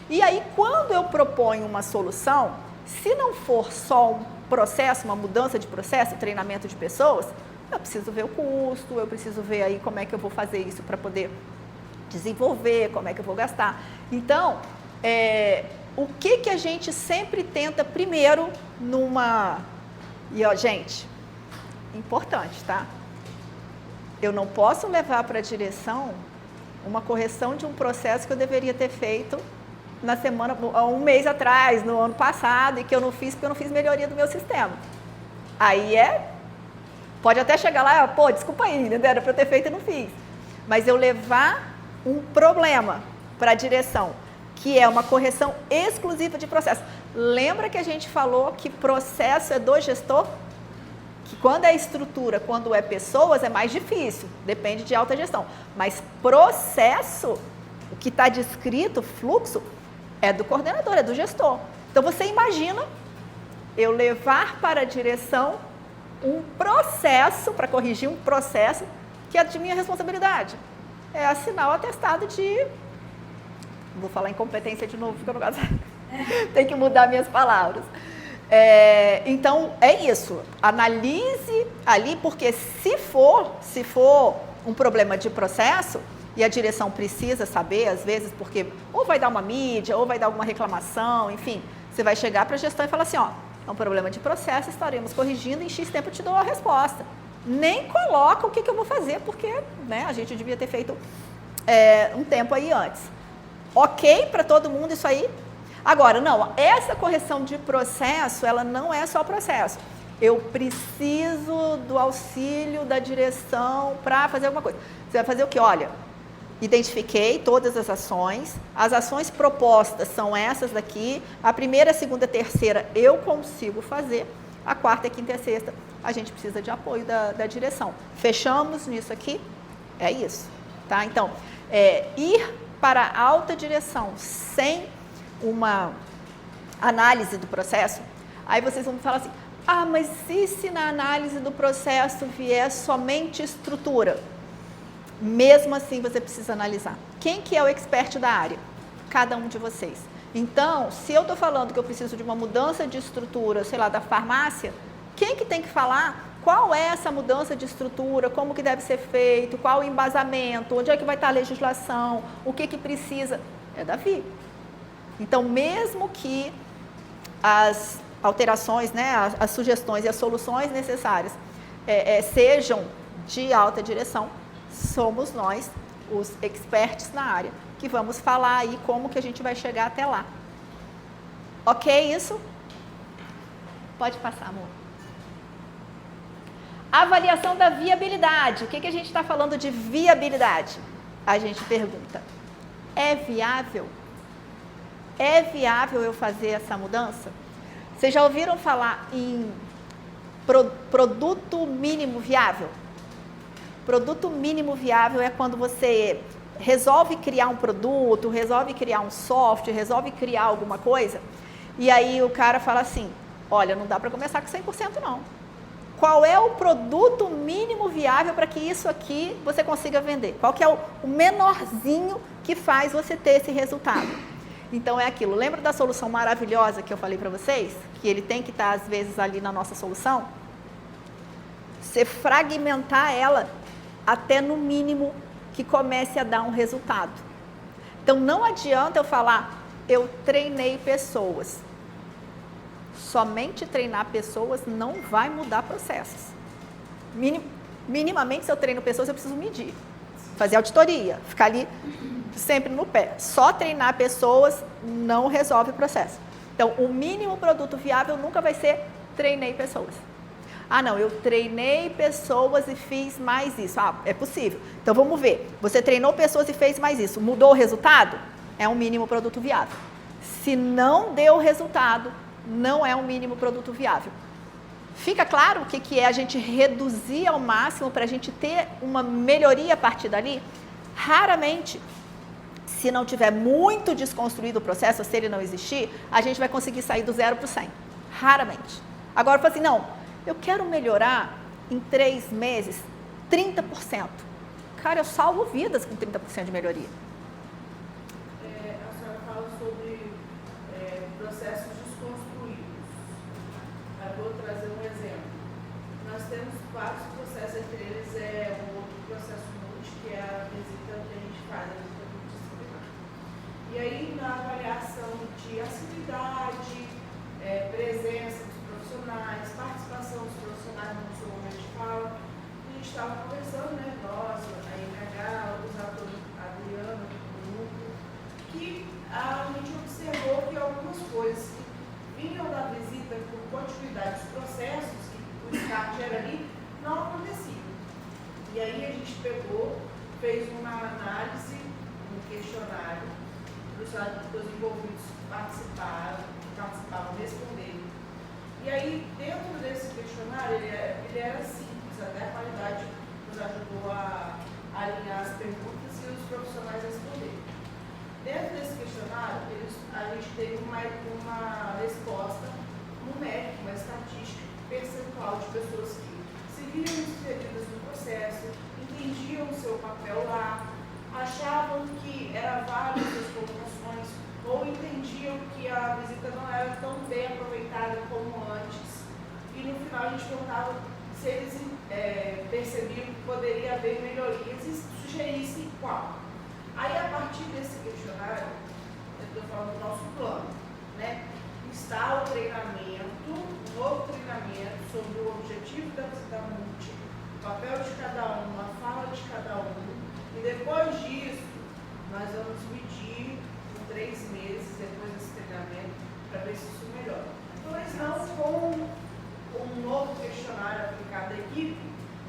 [SPEAKER 1] E aí, quando eu proponho uma solução, se não for só um processo, uma mudança de processo, treinamento de pessoas, eu preciso ver o custo, eu preciso ver aí como é que eu vou fazer isso para poder desenvolver, como é que eu vou gastar. Então, o que a gente sempre tenta primeiro numa... E, ó, gente, importante, tá? Eu não posso levar para a direção uma correção de um processo que eu deveria ter feito na semana, um mês atrás, no ano passado, e que eu não fiz porque eu não fiz melhoria do meu sistema. Aí pode até chegar lá, pô, desculpa aí, né? Era para eu ter feito e não fiz. Mas eu levar um problema para a direção, que é uma correção exclusiva de processo. Lembra que a gente falou que processo é do gestor? Que quando é estrutura, quando é pessoas, é mais difícil, depende de alta gestão. Mas processo, o que está descrito, fluxo, é do coordenador, é do gestor. Então, você imagina eu levar para a direção um processo, para corrigir um processo, que é de minha responsabilidade. É assinar o atestado de... Vou falar incompetência de novo, porque eu não gosto... Tem que mudar minhas palavras. Então, é isso. Analise ali, porque se for um problema de processo, e a direção precisa saber, às vezes, porque ou vai dar uma mídia, ou vai dar alguma reclamação, enfim, você vai chegar para a gestão e falar assim, ó, é um problema de processo, estaremos corrigindo, em X tempo eu te dou a resposta. Nem coloca o que eu vou fazer, porque, né, a gente devia ter feito um tempo aí antes. Ok para todo mundo isso aí? Agora, não, essa correção de processo, ela não é só processo. Eu preciso do auxílio da direção para fazer alguma coisa. Você vai fazer o quê? Olha, identifiquei todas as ações propostas são essas daqui, a primeira, a segunda, a terceira eu consigo fazer, a quarta, a quinta e a sexta a gente precisa de apoio da direção. Fechamos nisso aqui? É isso, tá? Então, ir para a alta direção sem uma análise do processo, aí vocês vão falar assim, mas e se na análise do processo vier somente estrutura? Mesmo assim, você precisa analisar. Quem que é o expert da área? Cada um de vocês. Então, se eu estou falando que eu preciso de uma mudança de estrutura, sei lá, da farmácia, quem que tem que falar qual é essa mudança de estrutura, como que deve ser feito, qual o embasamento, onde é que vai estar a legislação, o que precisa? É Davi. Então, mesmo que as alterações, né, as sugestões e as soluções necessárias sejam de alta direção, somos nós, os experts na área, que vamos falar aí como que a gente vai chegar até lá. Ok isso? Pode passar, amor. Avaliação da viabilidade. O que a gente está falando de viabilidade? A gente pergunta, é viável? É viável eu fazer essa mudança? Vocês já ouviram falar em produto mínimo viável? Produto mínimo viável é quando você resolve criar um produto, resolve criar um software, resolve criar alguma coisa, e aí o cara fala assim, olha, não dá para começar com 100% não. Qual é o produto mínimo viável para que isso aqui você consiga vender? Qual que é o menorzinho que faz você ter esse resultado? Então, é aquilo. Lembra da solução maravilhosa que eu falei para vocês? Que ele tem que estar, às vezes, ali na nossa solução? Você fragmentar ela até, no mínimo, que comece a dar um resultado. Então, não adianta eu falar, eu treinei pessoas. Somente treinar pessoas não vai mudar processos. Minimamente, se eu treino pessoas, eu preciso medir. Fazer auditoria, ficar ali sempre no pé. Só treinar pessoas não resolve o processo. Então, o mínimo produto viável nunca vai ser treinei pessoas. Ah, não, eu treinei pessoas e fiz mais isso. Ah, é possível. Então, vamos ver. Você treinou pessoas e fez mais isso. Mudou o resultado? É um mínimo produto viável. Se não deu resultado, não é um mínimo produto viável. Fica claro o que é a gente reduzir ao máximo para a gente ter uma melhoria a partir dali? Raramente, se não tiver muito desconstruído o processo, se ele não existir, a gente vai conseguir sair do 0 para o 100. Raramente. Agora, eu falo assim, não, eu quero melhorar em 3 meses 30%. Cara, eu salvo vidas com 30% de melhoria.
[SPEAKER 3] A senhora fala sobre processos desconstruídos. Eu vou trazer um exemplo. Nós temos vários processos, entre eles um outro processo multi, que é a visita que a gente faz, a visita multidisciplinar. E aí, na avaliação de assiduidade, presença dos profissionais, participação dos profissionais no seu momento de fala, a gente estava conversando, né, nós, a NH, os atores, a Adriana, o grupo, que a gente observou que algumas coisas que vinham da visita por continuidade dos processos, que o start era ali, não aconteciam. E aí a gente pegou, fez uma análise, um questionário, os envolvidos participavam, responderam. E aí, dentro desse questionário, ele era simples, até a qualidade nos ajudou a alinhar as perguntas e os profissionais responderem. Dentro desse questionário, a gente teve uma resposta numérica, uma estatística percentual de pessoas que se viram inseridas no processo, entendiam o seu papel lá, achavam que era válido as colocações ou entendiam que a visita não era tão bem aproveitada como antes. E no final a gente perguntava se eles percebiam que poderia haver melhorias e sugerissem qual. Aí, a partir desse questionário, eu estou falando do nosso plano, né? Está o treinamento, um novo treinamento sobre o objetivo da visita multi, o papel de cada um, a fala de cada um. E depois disso, nós vamos medir em 3 meses, depois desse treinamento, para ver se isso melhora. Talvez não com um novo questionário aplicado à equipe,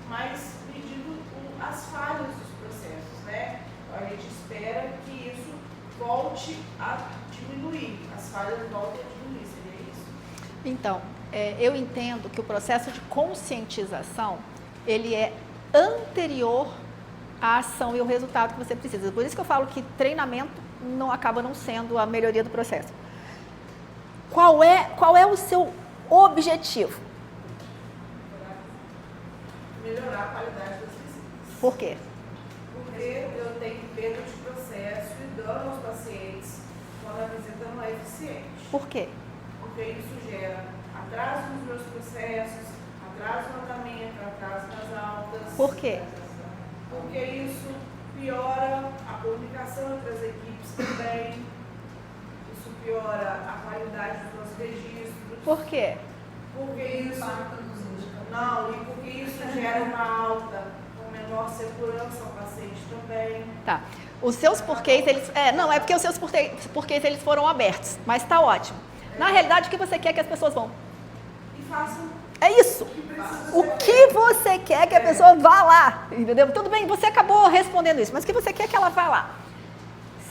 [SPEAKER 3] mas medindo as falhas dos processos, né? A gente espera que isso volte a diminuir, as falhas voltem a diminuir, seria isso?
[SPEAKER 1] Então, eu entendo que o processo de conscientização, ele é anterior à ação e ao resultado que você precisa. Por isso que eu falo que treinamento acaba não sendo a melhoria do processo. Qual é o seu objetivo?
[SPEAKER 3] Melhorar a qualidade das visitas.
[SPEAKER 1] Por quê?
[SPEAKER 3] Porque eu tenho perda de processo e dano aos pacientes quando a visita não é eficiente.
[SPEAKER 1] Por quê?
[SPEAKER 3] Porque isso gera atraso nos meus processos, atraso no tratamento, atraso nas altas.
[SPEAKER 1] Por quê?
[SPEAKER 3] Porque isso piora a comunicação entre as equipes também, isso piora a qualidade dos nossos registros.
[SPEAKER 1] Por quê?
[SPEAKER 3] Porque isso e porque isso gera uma alta com menor segurança ao paciente também.
[SPEAKER 1] Tá. Os seus porquês, eles... não, é porque os seus porquês eles foram abertos, mas tá ótimo. Na realidade, o que você quer que as pessoas vão?
[SPEAKER 3] E façam
[SPEAKER 1] É isso. O que você quer que a pessoa vá lá, entendeu? Tudo bem, você acabou respondendo isso, mas o que você quer que ela vá lá?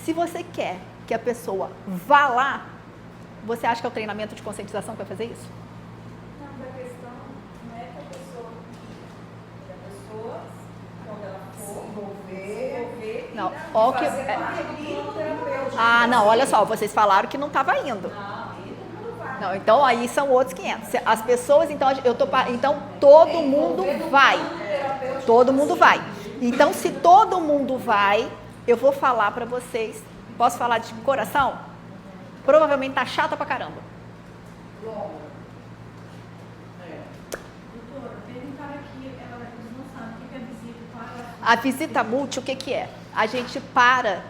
[SPEAKER 1] Se você quer que a pessoa vá lá, você acha que é o treinamento de conscientização que vai fazer isso?
[SPEAKER 2] Não, a questão não é que a pessoa, quando ela for envolver,
[SPEAKER 1] Não, ó que...
[SPEAKER 2] fazer parte do plano terapêutico.
[SPEAKER 1] Ah, não, olha só, vocês falaram que não estava indo.
[SPEAKER 2] Não, aí todo mundo vai.
[SPEAKER 1] Não, então aí são outros 500. As pessoas, então, então todo mundo vai. Todo mundo vai. Então, se todo mundo vai, eu vou falar para vocês. Posso falar de coração? Provavelmente tá chata pra caramba.
[SPEAKER 5] Doutora, perguntaram aqui, eles não sabem o que é visita,
[SPEAKER 1] A visita multi, o que que é? A gente para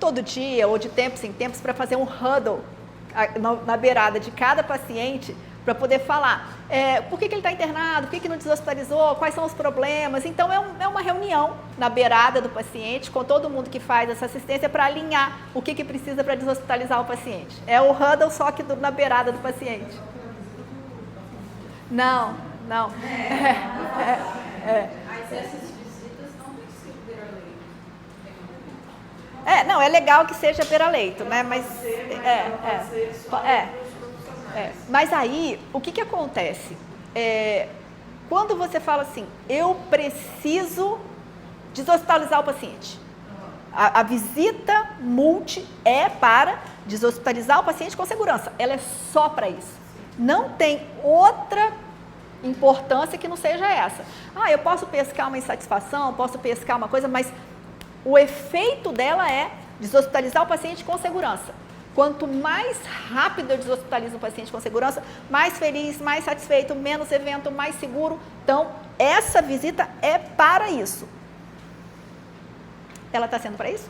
[SPEAKER 1] todo dia ou de tempos em tempos para fazer um huddle na beirada de cada paciente para poder falar por que ele está internado, por que não deshospitalizou, quais são os problemas. Então, é uma reunião na beirada do paciente com todo mundo que faz essa assistência para alinhar o que precisa para deshospitalizar o paciente. É o huddle só que na beirada do paciente. Não, Não.
[SPEAKER 5] Mas essas visitas não têm que ser beira-leito.
[SPEAKER 1] Não, é legal que seja beira-leito, né? Mas mas aí, o que acontece? Quando você fala assim, eu preciso deshospitalizar o paciente. A visita multi é para deshospitalizar o paciente com segurança. Ela é só para isso. Não tem outra importância que não seja essa. Eu posso pescar uma insatisfação, posso pescar uma coisa, mas o efeito dela é deshospitalizar o paciente com segurança. Quanto mais rápido eu deshospitalizo o paciente com segurança, mais feliz, mais satisfeito, menos evento, mais seguro. Então, essa visita é para isso. Ela está sendo para isso?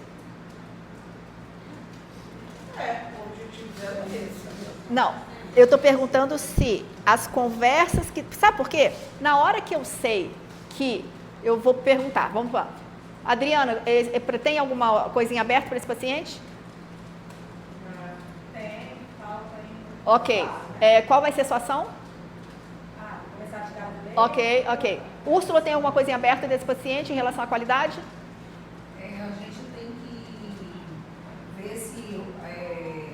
[SPEAKER 3] O objetivo dela é esse.
[SPEAKER 1] Não. Eu estou perguntando se as conversas que... Sabe por quê? Na hora que eu sei que eu vou perguntar, vamos lá. Adriana, tem alguma coisinha aberta para esse paciente?
[SPEAKER 5] Tem, falta ainda.
[SPEAKER 1] Ok. Qual vai ser a sua ação?
[SPEAKER 5] Começar a tirar o leite.
[SPEAKER 1] Ok. Úrsula, tem alguma coisinha aberta desse paciente em relação à qualidade?
[SPEAKER 2] A gente tem que ver se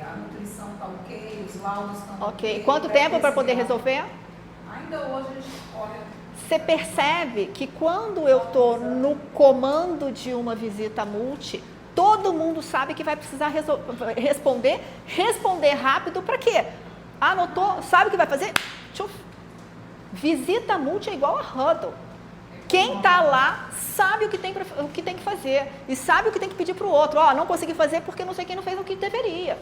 [SPEAKER 2] a nutrição está ok, os laudos estão ok.
[SPEAKER 1] Quanto tempo para poder resolver?
[SPEAKER 2] Ainda hoje a gente corre.
[SPEAKER 1] Você percebe que quando eu estou no comando de uma visita multi, todo mundo sabe que vai precisar responder rápido para quê? Anotou, sabe o que vai fazer? Tchuf. Visita multi é igual a huddle. Quem está lá sabe o que tem que fazer e sabe o que tem que pedir para o outro. Não consegui fazer porque não sei quem não fez o que deveria.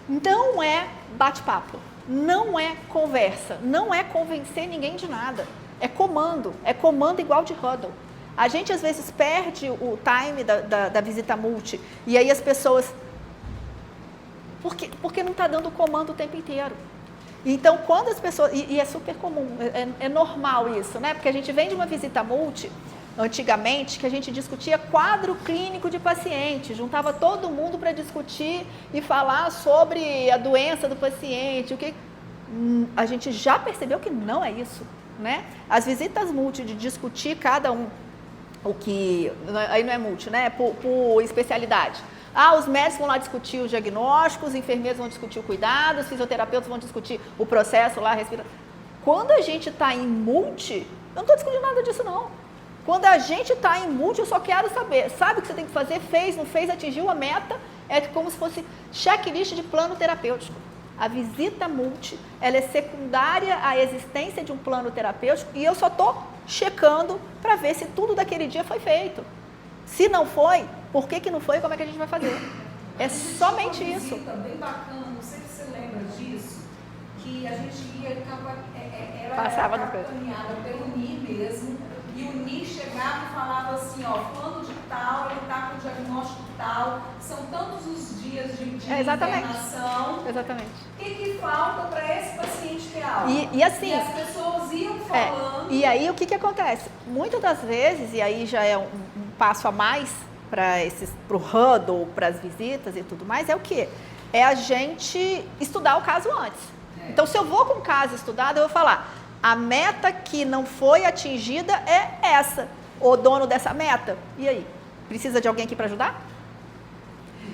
[SPEAKER 1] Não é bate-papo, não é conversa, não é convencer ninguém de nada. É comando igual de huddle. A gente às vezes perde o time da visita multi e aí as pessoas... Porque não está dando comando o tempo inteiro. Então, quando as pessoas... E é super comum, é normal isso, né? Porque a gente vem de uma visita multi, antigamente, que a gente discutia quadro clínico de paciente, juntava todo mundo para discutir e falar sobre a doença do paciente. A gente já percebeu que não é isso, né? As visitas multi de discutir cada um, aí não é multi, né? Por especialidade. Os médicos vão lá discutir os diagnósticos, os enfermeiros vão discutir o cuidado, os fisioterapeutas vão discutir o processo lá, Quando a gente está em multi, eu não estou discutindo nada disso não. Quando a gente está em multi, eu só quero saber, sabe o que você tem que fazer, fez, não fez, atingiu a meta, é como se fosse checklist de plano terapêutico. A visita multi, ela é secundária à existência de um plano terapêutico e eu só estou checando para ver se tudo daquele dia foi feito. Se não foi, por que não foi e como é que a gente vai fazer? É somente isso.
[SPEAKER 2] Uma visita bem bacana, não sei se você lembra disso, que a gente ia,
[SPEAKER 1] Passava
[SPEAKER 2] era
[SPEAKER 1] no
[SPEAKER 2] capitaneada pelo NI mesmo, e o NI chegava e falava assim, fulano de tal, ele está com o diagnóstico tal, são tantos os dias de internação.
[SPEAKER 1] Exatamente.
[SPEAKER 2] O que falta para esse paciente ter alta?
[SPEAKER 1] E assim...
[SPEAKER 2] E as pessoas iam falando...
[SPEAKER 1] E aí, o que acontece? Muitas das vezes, e aí já é um passo a mais para o huddle, para as visitas e tudo mais, é o quê? É a gente estudar o caso antes. Então, se eu vou com o caso estudado, eu vou falar, a meta que não foi atingida é essa. O dono dessa meta, e aí? Precisa de alguém aqui para ajudar?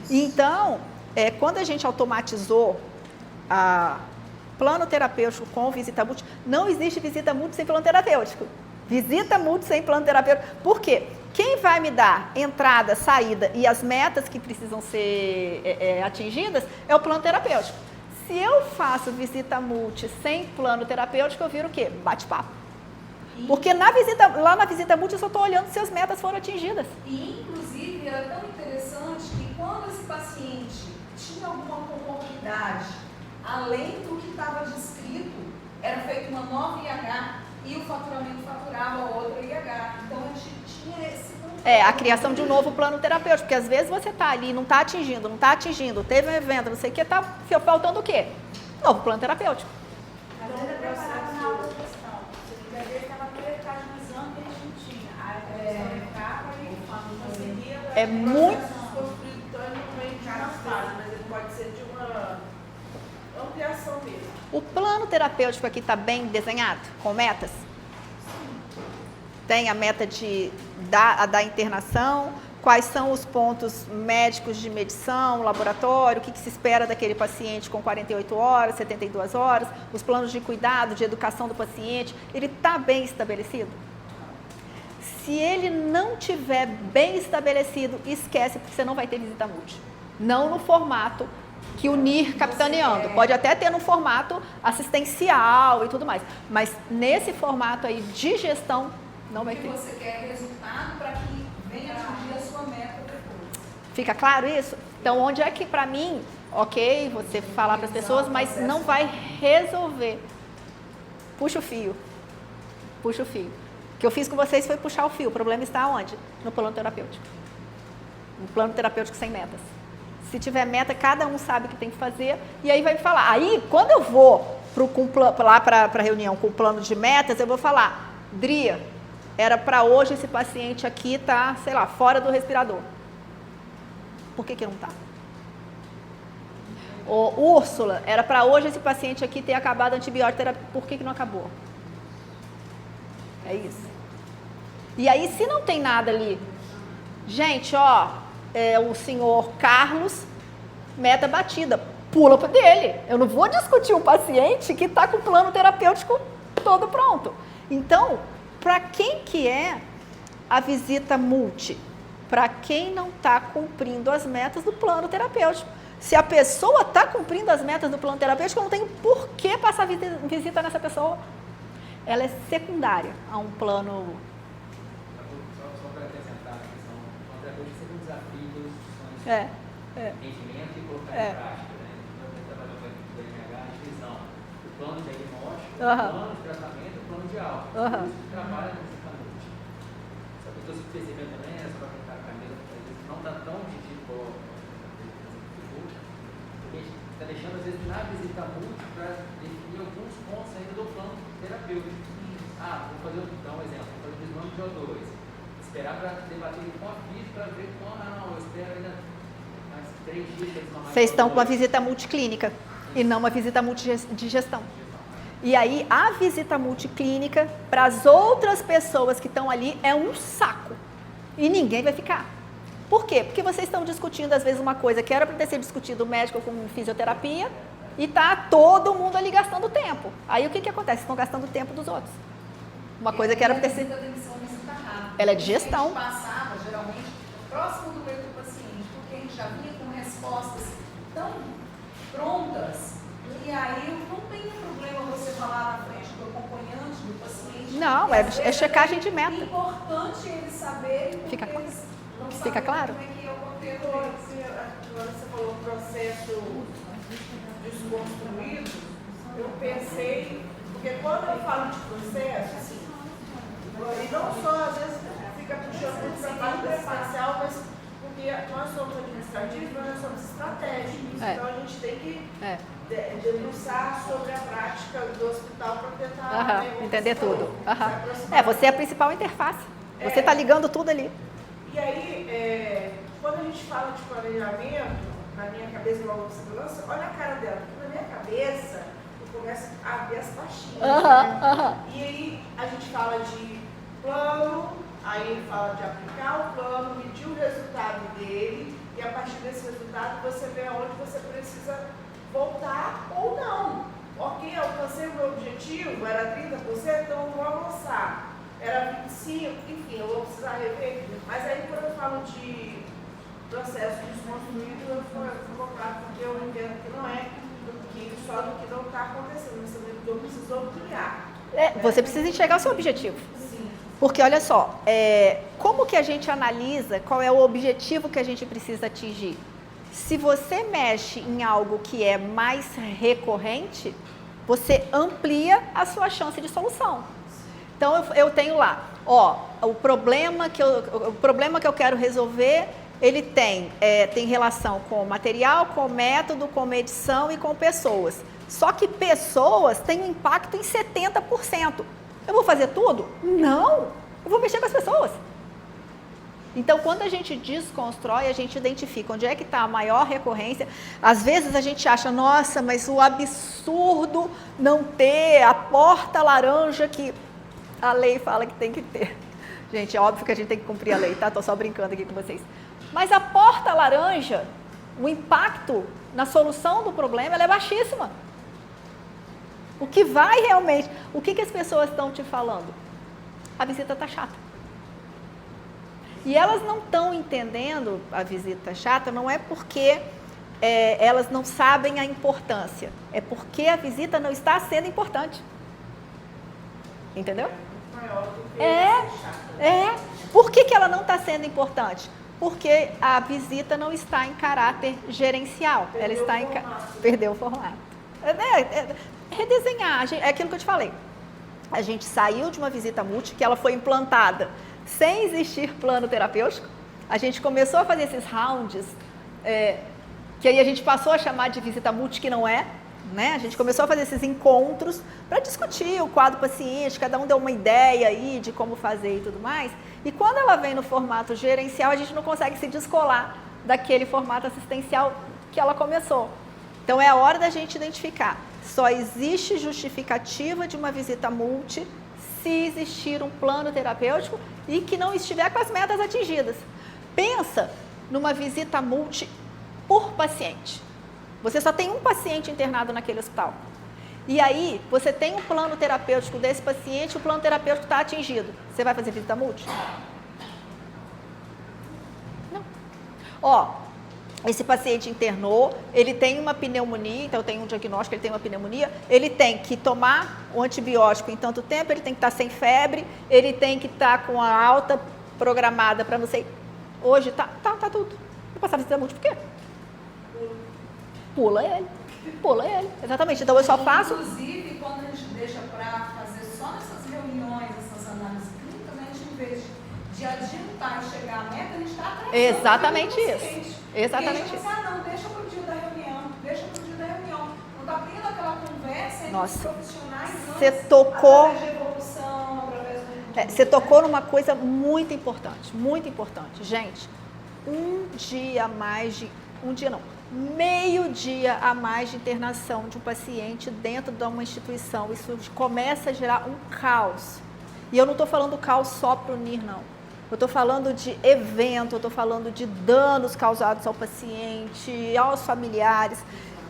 [SPEAKER 1] Então, quando a gente automatizou a plano terapêutico com visita multi, não existe visita multi sem plano terapêutico. Visita multi sem plano terapêutico. Por quê? Quem vai me dar entrada, saída e as metas que precisam ser atingidas é o plano terapêutico. Se eu faço visita multi sem plano terapêutico, eu viro o quê? Bate-papo. Porque lá na visita multi eu só estou olhando se as metas foram atingidas.
[SPEAKER 2] E, inclusive, era tão interessante que quando esse paciente tinha alguma comorbidade, além do que estava descrito, era feita uma nova IH e o faturamento faturava outra IH. Então, a gente tinha esse...
[SPEAKER 1] A criação de um novo plano terapêutico, porque às vezes você está ali, não está atingindo, teve um evento, não sei o que, está faltando o quê? Novo plano terapêutico.
[SPEAKER 5] Às vezes é preparado na outra questão. Às vezes estava priorizando que a gente não tinha. Aí a pessoa ficava e não conseguia.
[SPEAKER 1] É muito...
[SPEAKER 3] Mas ele pode ser de uma ampliação mesmo.
[SPEAKER 1] O plano terapêutico aqui está bem desenhado, com metas? Tem a meta da internação, quais são os pontos médicos de medição, laboratório, o que se espera daquele paciente com 48 horas, 72 horas, os planos de cuidado, de educação do paciente, ele está bem estabelecido? Se ele não tiver bem estabelecido, esquece, porque você não vai ter visita multi. Não no formato que o NIR capitaneando. Pode até ter no formato assistencial e tudo mais. Mas nesse formato aí de gestão, não vai ter.
[SPEAKER 2] Porque você quer resultado para que venha atingir a sua meta depois.
[SPEAKER 1] Fica claro isso? Então, onde é que para mim, ok, você falar para as pessoas, mas não vai resolver. Puxa o fio. Puxa o fio. O que eu fiz com vocês foi puxar o fio. O problema está onde? No plano terapêutico. No plano terapêutico sem metas. Se tiver meta, cada um sabe o que tem que fazer e aí vai falar. Aí, quando eu vou lá para a reunião com o plano de metas, eu vou falar, Dria, era para hoje esse paciente aqui tá, sei lá, fora do respirador. Por que não tá? Ô, Úrsula, era para hoje esse paciente aqui ter acabado a antibiótico terapia. Por que não acabou? É isso. E aí, se não tem nada ali, gente, ó, o senhor Carlos, meta batida, pula para dele. Eu não vou discutir um paciente que está com o plano terapêutico todo pronto. Então, para quem que é a visita multi? Para quem não está cumprindo as metas do plano terapêutico. Se a pessoa está cumprindo as metas do plano terapêutico, eu não tenho por que passar visita nessa pessoa. Ela é secundária a um plano.
[SPEAKER 6] Só para acrescentar a questão, o plano terapêutico sempre um desafio das instituições de entendimento e colocar em prática. Né? Então, a gente trabalhou com a equipe da NH, a divisão do plano de diagnóstico, o plano de tratamento e o plano de alta. Por isso que trabalha com esse plano. Só que eu estou percebendo também, só para contar com a Camila, que às vezes não está tão objetivo porque a gente está deixando, às vezes, na visita múltipla para definir alguns pontos ainda do plano terapêutico. Vou fazer um exemplo, vou fazer o desmame de O2. Esperar para debater com a FIS para ver como, eu espero ainda mais 3 dias para desmamar.
[SPEAKER 1] Vocês estão com uma visita multiclínica e não uma visita de gestão. E aí, a visita multiclínica, para as outras pessoas que estão ali, é um saco. E ninguém vai ficar. Por quê? Porque vocês estão discutindo, às vezes, uma coisa que era para ter sido discutido médico com fisioterapia e tá todo mundo ali gastando tempo. Aí, o que acontece? Estão gastando o tempo dos outros. Uma coisa que era para ter sido... Ela é de gestão.
[SPEAKER 2] A gente passava, geralmente, próximo do leito do paciente, porque a gente já vinha com respostas tão prontas, e aí não tem problema você falar na frente do acompanhante, do paciente.
[SPEAKER 1] Não, é checagem de meta.
[SPEAKER 2] É importante eles saberem, porque
[SPEAKER 1] Fica claro.
[SPEAKER 2] eles não sabem
[SPEAKER 1] Fica claro?
[SPEAKER 2] como é que é o conteúdo.
[SPEAKER 3] Agora você falou processo desconstruído, eu pensei, porque quando eu falo de processo, assim, e não só, às vezes, fica puxando muito para a parte espacial, mas porque nós somos administrativos, mas nós somos estratégicos. Então, a gente tem que debruçar sobre a prática do hospital para tentar
[SPEAKER 1] entender tudo. Você é a principal interface. Você está ligando tudo ali.
[SPEAKER 3] E aí, quando a gente fala de planejamento, na minha cabeça, igual você falou, olha a cara dela, porque na minha cabeça, eu começo a ver as pastinhas. E aí, a gente fala de plano, aí ele fala de aplicar o plano, medir o resultado dele, e a partir desse resultado você vê aonde você precisa voltar ou não. Ok, alcancei o meu objetivo, era 30%, então eu vou avançar. Era 25%, enfim, eu vou precisar rever. Mas aí quando eu falo de processo desconstruído, eu vou colocar, porque eu entendo que não é só do que não está acontecendo, mas também eu preciso ampliar.
[SPEAKER 1] Você precisa enxergar o seu objetivo.
[SPEAKER 3] Sim.
[SPEAKER 1] Porque, olha só, como que a gente analisa qual é o objetivo que a gente precisa atingir? Se você mexe em algo que é mais recorrente, você amplia a sua chance de solução. Então, eu tenho lá, o problema que eu quero resolver, ele tem relação com material, com método, com medição e com pessoas. Só que pessoas têm um impacto em 70%. Eu vou fazer tudo? Não! Eu vou mexer com as pessoas. Então, quando a gente desconstrói, a gente identifica onde é que está a maior recorrência. Às vezes a gente acha, nossa, mas o absurdo não ter a porta laranja que a lei fala que tem que ter. Gente, é óbvio que a gente tem que cumprir a lei, tá? Tô só brincando aqui com vocês. Mas a porta laranja, o impacto na solução do problema, ela é baixíssima. O que vai realmente... O que as pessoas estão te falando? A visita tá chata. E elas não estão entendendo a visita chata, não é porque elas não sabem a importância. É porque a visita não está sendo importante. Entendeu? Por que ela não está sendo importante? Porque a visita não está em caráter gerencial. Ela está em... Perdeu o formato. Redesenhar, é aquilo que eu te falei. A gente saiu de uma visita multi, que ela foi implantada sem existir plano terapêutico. A gente começou a fazer esses rounds, que aí a gente passou a chamar de visita multi, que não é, né? A gente começou a fazer esses encontros para discutir o quadro paciente, cada um deu uma ideia aí de como fazer e tudo mais. E quando ela vem no formato gerencial, a gente não consegue se descolar daquele formato assistencial que ela começou. Então é a hora da gente identificar. Só existe justificativa de uma visita multi se existir um plano terapêutico e que não estiver com as metas atingidas. Pensa numa visita multi por paciente. Você só tem um paciente internado naquele hospital. E aí, você tem um plano terapêutico desse paciente, o plano terapêutico está atingido. Você vai fazer visita multi? Não. Esse paciente internou, ele tem uma pneumonia, então tem um diagnóstico, ele tem uma pneumonia, ele tem que tomar o antibiótico em tanto tempo, ele tem que estar sem febre, ele tem que estar com a alta programada para não sei... Hoje tá tudo. Vou passar a visita multi por quê? Pula ele. Exatamente. Então eu só faço...
[SPEAKER 2] Inclusive, quando a gente deixa para fazer só nessas reuniões, essas análises clínicas, a gente, em vez de adiantar e chegar à meta, a gente está atrasando.
[SPEAKER 1] Exatamente isso. Exatamente
[SPEAKER 2] isso. Não, deixa para o dia da reunião. Não está tendo aquela conversa entre os profissionais antes, através de evolução, através do...
[SPEAKER 1] Você tocou numa coisa muito importante. Gente, meio dia a mais de internação de um paciente dentro de uma instituição. Isso começa a gerar um caos. E eu não estou falando caos só para o NIR, não. Eu estou falando de evento, eu estou falando de danos causados ao paciente, aos familiares.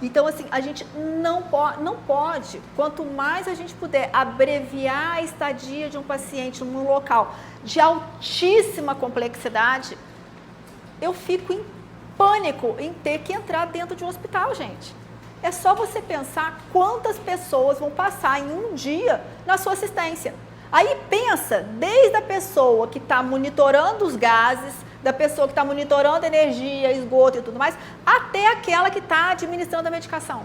[SPEAKER 1] Então, assim, a gente não pode, quanto mais a gente puder abreviar a estadia de um paciente num local de altíssima complexidade, eu fico em pânico em ter que entrar dentro de um hospital, gente. É só você pensar quantas pessoas vão passar em um dia na sua assistência. Aí pensa, desde a pessoa que está monitorando os gases, da pessoa que está monitorando energia, esgoto e tudo mais, até aquela que está administrando a medicação.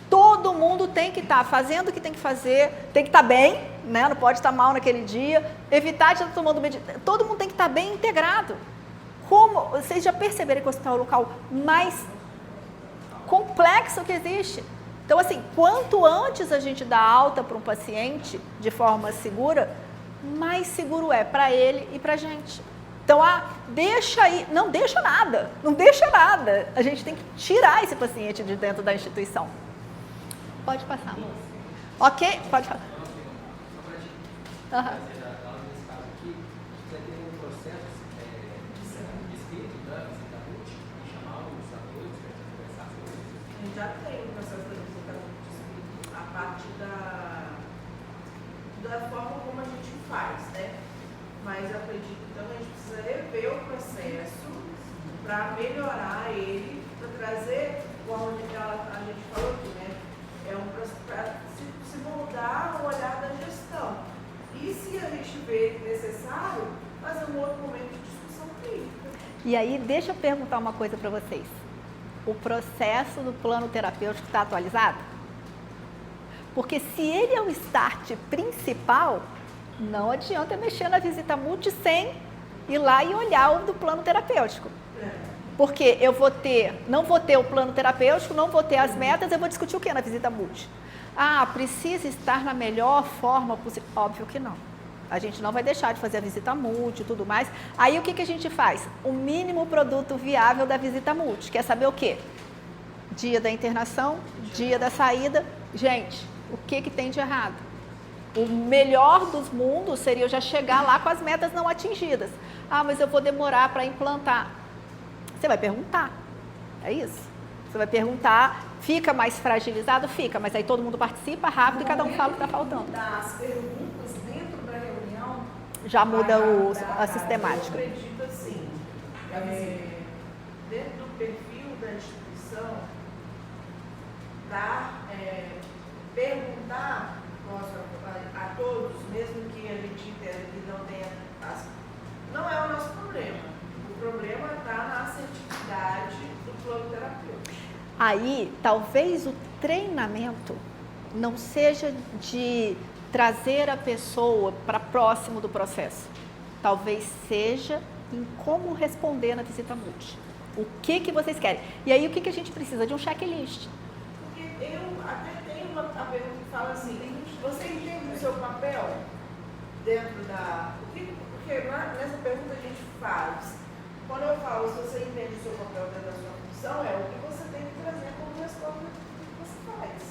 [SPEAKER 1] Todo mundo tem que estar fazendo o que tem que fazer, tem que estar bem, né? Não pode estar mal naquele dia, evitar de estar tomando medicação. Todo mundo tem que estar bem integrado. Como vocês já perceberam que o hospital é o local mais complexo que existe? Então, assim, quanto antes a gente dá alta para um paciente de forma segura, mais seguro é para ele e para a gente. Então, deixa aí, não deixa nada. A gente tem que tirar esse paciente de dentro da instituição. Pode passar, moça. Ok? Pode falar.
[SPEAKER 3] Já tem o processo da visita multi, a partir da forma como a gente faz, né? Mas eu acredito que então a gente precisa rever o processo para melhorar ele, para trazer, como a gente falou aqui, né? É um processo para se moldar o olhar da gestão. E se a gente vê necessário, fazer um outro momento de discussão clínica.
[SPEAKER 1] E aí, deixa eu perguntar uma coisa para vocês. O processo do plano terapêutico está atualizado? Porque se ele é o start principal, não adianta mexer na visita multi sem ir lá e olhar o do plano terapêutico. Porque não vou ter o plano terapêutico, não vou ter as metas, eu vou discutir o que na visita multi? Precisa estar na melhor forma possível? Óbvio que não. A gente não vai deixar de fazer a visita multi e tudo mais. Aí o que a gente faz? O mínimo produto viável da visita multi. Quer saber o quê? Dia da internação, dia da saída. Gente, o que tem de errado? O melhor dos mundos seria eu já chegar lá com as metas não atingidas. Ah, mas eu vou demorar para implantar. Você vai perguntar. É isso. Você vai perguntar, fica mais fragilizado? Fica, mas aí todo mundo participa rápido e cada um fala o que está faltando.
[SPEAKER 2] Das perguntas dentro da reunião,
[SPEAKER 1] Já muda a sistemática.
[SPEAKER 3] Eu acredito assim, dentro do perfil da instituição, perguntar a todos, mesmo que a gente entenda que não tenha, não é o nosso problema. O problema está na assertividade do plano terapêutico.
[SPEAKER 1] Aí, talvez o treinamento não seja de trazer a pessoa para próximo do processo. Talvez seja em como responder na visita multi. O que vocês querem? E aí, o que a gente precisa? De um checklist.
[SPEAKER 3] Porque eu até tenho uma pergunta que fala assim, você entende o seu papel dentro da... Porque nessa pergunta a gente faz. Quando eu falo se você entende o seu papel dentro da sua função, é o que você tem que trazer como resposta do que você faz.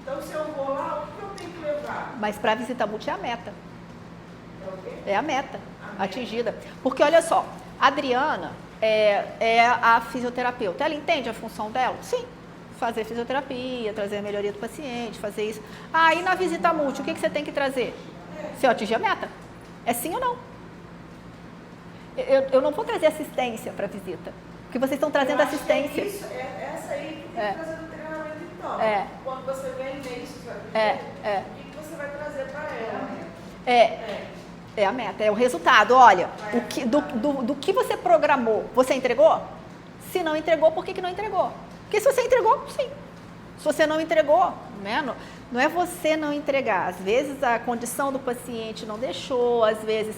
[SPEAKER 3] Então, se eu vou lá, o que eu tenho que levar?
[SPEAKER 1] Mas para a visita multi é a meta.
[SPEAKER 3] É o quê?
[SPEAKER 1] É a meta atingida. Porque olha só, a Adriana é a fisioterapeuta. Ela entende a função dela? Sim. Fazer fisioterapia, trazer a melhoria do paciente, fazer isso. Ah, e na visita multi, o que você tem que trazer? Se eu atingir a meta. É sim ou não? Eu não vou trazer assistência para a visita. Porque vocês estão trazendo assistência.
[SPEAKER 3] Isso, essa aí que tem que trazer no treinamento então. Quando você vem nisso, o que você vai trazer para ela?
[SPEAKER 1] É a meta, é o resultado. Olha, do que você programou, você entregou? Se não entregou, por que não entregou? Porque se você entregou, sim. Se você não entregou, né? Não é você não entregar. Às vezes a condição do paciente não deixou, às vezes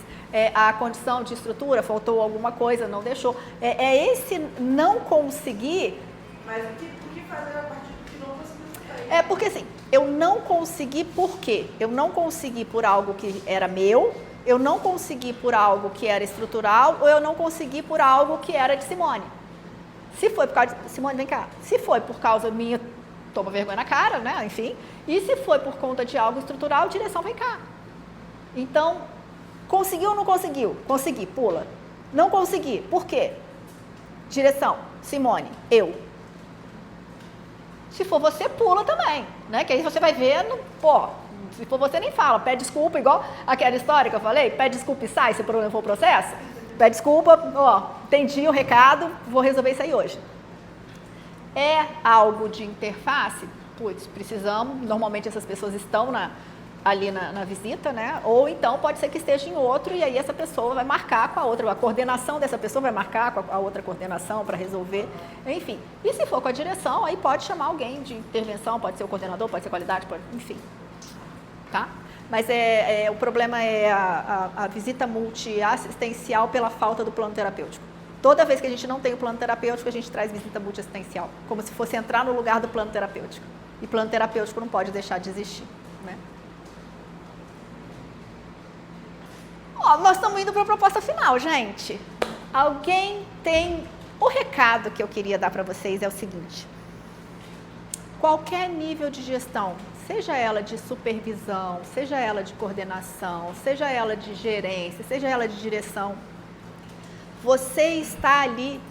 [SPEAKER 1] a condição de estrutura, faltou alguma coisa, não deixou. É esse não conseguir...
[SPEAKER 3] Mas o que fazer a partir do que não conseguiu?
[SPEAKER 1] É porque assim, eu não consegui por quê? Eu não consegui por algo que era meu, eu não consegui por algo que era estrutural, ou eu não consegui por algo que era de Simone. Se foi por causa de... Simone, vem cá. Se foi por causa minha, toma vergonha na cara, né? Enfim. E se foi por conta de algo estrutural, direção, vem cá. Então, conseguiu ou não conseguiu? Consegui, pula. Não consegui, por quê? Direção, Simone, eu. Se for você, pula também, né? Que aí você vai ver, se for você, nem fala, pede desculpa, igual aquela história que eu falei, pede desculpa e sai, se o problema for o processo. Pede desculpa, entendi o recado, vou resolver isso aí hoje. É algo de interface? Putz, precisamos, normalmente essas pessoas estão ali na visita, né? Ou então pode ser que esteja em outro e aí essa pessoa vai marcar com a outra, a coordenação dessa pessoa vai marcar com a outra coordenação para resolver, enfim. E se for com a direção, aí pode chamar alguém de intervenção, pode ser o coordenador, pode ser qualidade, enfim. Tá? Mas o problema é a visita multiassistencial pela falta do plano terapêutico. Toda vez que a gente não tem o plano terapêutico, a gente traz visita multiassistencial, como se fosse entrar no lugar do plano terapêutico. E plano terapêutico não pode deixar de existir, né? Nós estamos indo para a proposta final, gente. Alguém tem... O recado que eu queria dar para vocês é o seguinte. Qualquer nível de gestão, seja ela de supervisão, seja ela de coordenação, seja ela de gerência, seja ela de direção, você está ali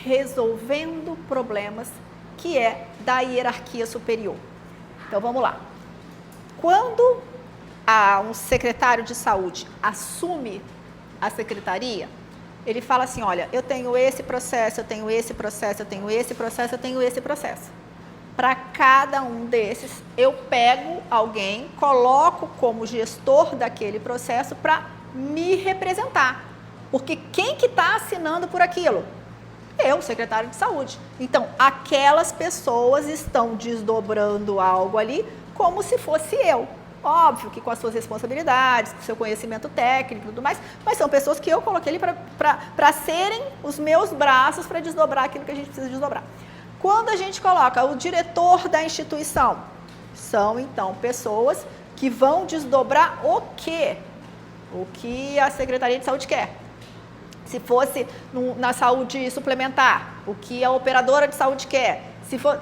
[SPEAKER 1] resolvendo problemas que é da hierarquia superior. Então, vamos lá. Quando um secretário de saúde assume a secretaria, ele fala assim, olha, eu tenho esse processo, eu tenho esse processo, eu tenho esse processo, eu tenho esse processo. Para cada um desses, eu pego alguém, coloco como gestor daquele processo para me representar. Porque quem que está assinando por aquilo? Eu, secretário de saúde. Então, aquelas pessoas estão desdobrando algo ali como se fosse eu. Óbvio que com as suas responsabilidades, com o seu conhecimento técnico e tudo mais, mas são pessoas que eu coloquei ali para serem os meus braços para desdobrar aquilo que a gente precisa desdobrar. Quando a gente coloca o diretor da instituição, são então pessoas que vão desdobrar o quê? O que a Secretaria de Saúde quer. Se fosse na saúde suplementar, o que a operadora de saúde quer.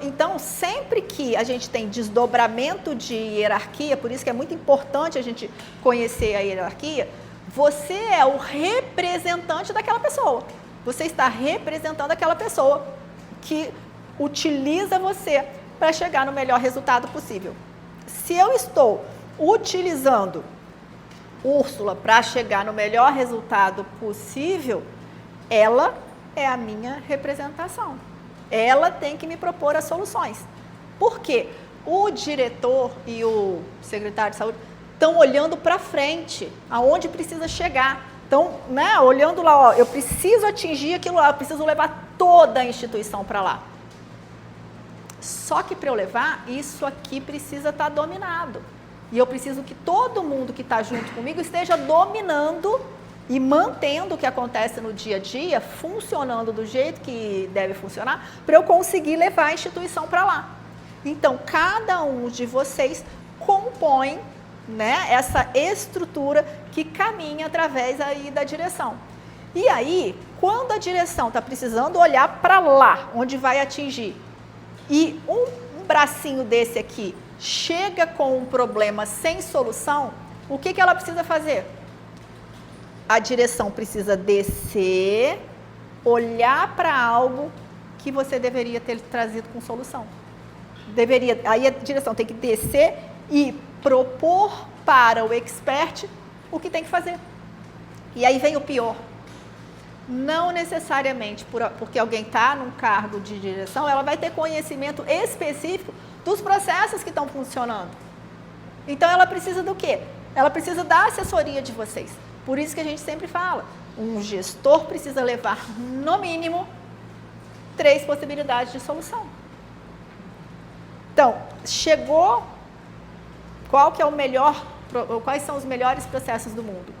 [SPEAKER 1] Então, sempre que a gente tem desdobramento de hierarquia, por isso que é muito importante a gente conhecer a hierarquia, você é o representante daquela pessoa. Você está representando aquela pessoa que utiliza você para chegar no melhor resultado possível. Se eu estou utilizando Úrsula para chegar no melhor resultado possível, ela é a minha representação. Ela tem que me propor as soluções. Por quê? O diretor e o secretário de saúde estão olhando para frente, aonde precisa chegar. Então, né, olhando lá, ó, eu preciso atingir aquilo lá, eu preciso levar toda a instituição para lá. Só que para eu levar, isso aqui precisa estar dominado. E eu preciso que todo mundo que está junto comigo esteja dominando e mantendo o que acontece no dia a dia, funcionando do jeito que deve funcionar, para eu conseguir levar a instituição para lá. Então, cada um de vocês compõe, né, essa estrutura que caminha através aí da direção. E aí, quando a direção está precisando olhar para lá, onde vai atingir, e um bracinho desse aqui chega com um problema sem solução, o que ela precisa fazer? A direção precisa descer, olhar para algo que você deveria ter trazido com solução. Aí a direção tem que descer e propor para o expert o que tem que fazer. E aí vem o pior. Não necessariamente porque alguém está num cargo de direção, ela vai ter conhecimento específico dos processos que estão funcionando. Então ela precisa do quê? Ela precisa da assessoria de vocês. Por isso que a gente sempre fala, um gestor precisa levar, no mínimo, 3 possibilidades de solução. Então, chegou, quais são os melhores processos do mundo?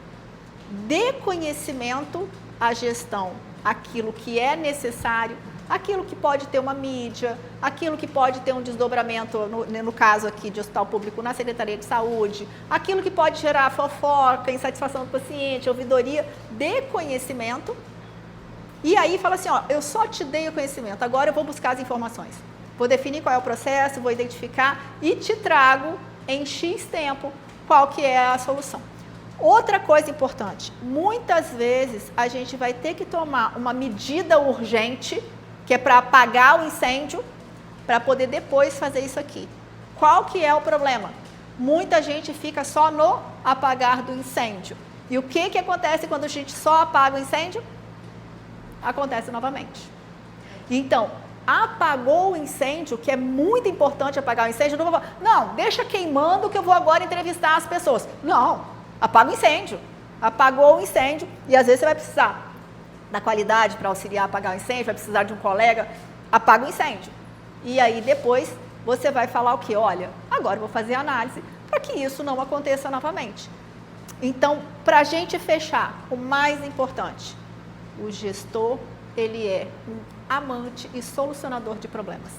[SPEAKER 1] Dê conhecimento à gestão, aquilo que é necessário, aquilo que pode ter uma mídia, aquilo que pode ter um desdobramento, no caso aqui de hospital público, na Secretaria de Saúde, aquilo que pode gerar fofoca, insatisfação do paciente, ouvidoria, dê conhecimento. E aí fala assim, ó, eu só te dei o conhecimento, agora eu vou buscar as informações. Vou definir qual é o processo, vou identificar e te trago em X tempo qual que é a solução. Outra coisa importante, muitas vezes a gente vai ter que tomar uma medida urgente, que é para apagar o incêndio, para poder depois fazer isso aqui. Qual que é o problema? Muita gente fica só no apagar do incêndio. E o que acontece quando a gente só apaga o incêndio? Acontece novamente. Então, apagou o incêndio, que é muito importante apagar o incêndio, não, deixa queimando que eu vou agora entrevistar as pessoas. Não, apaga o incêndio. Apagou o incêndio e às vezes você vai precisar da qualidade para auxiliar a apagar o incêndio, vai precisar de um colega, apaga o incêndio. E aí depois você vai falar o quê? Olha, agora eu vou fazer análise para que isso não aconteça novamente. Então, para a gente fechar, o mais importante, o gestor, ele é um amante e solucionador de problemas.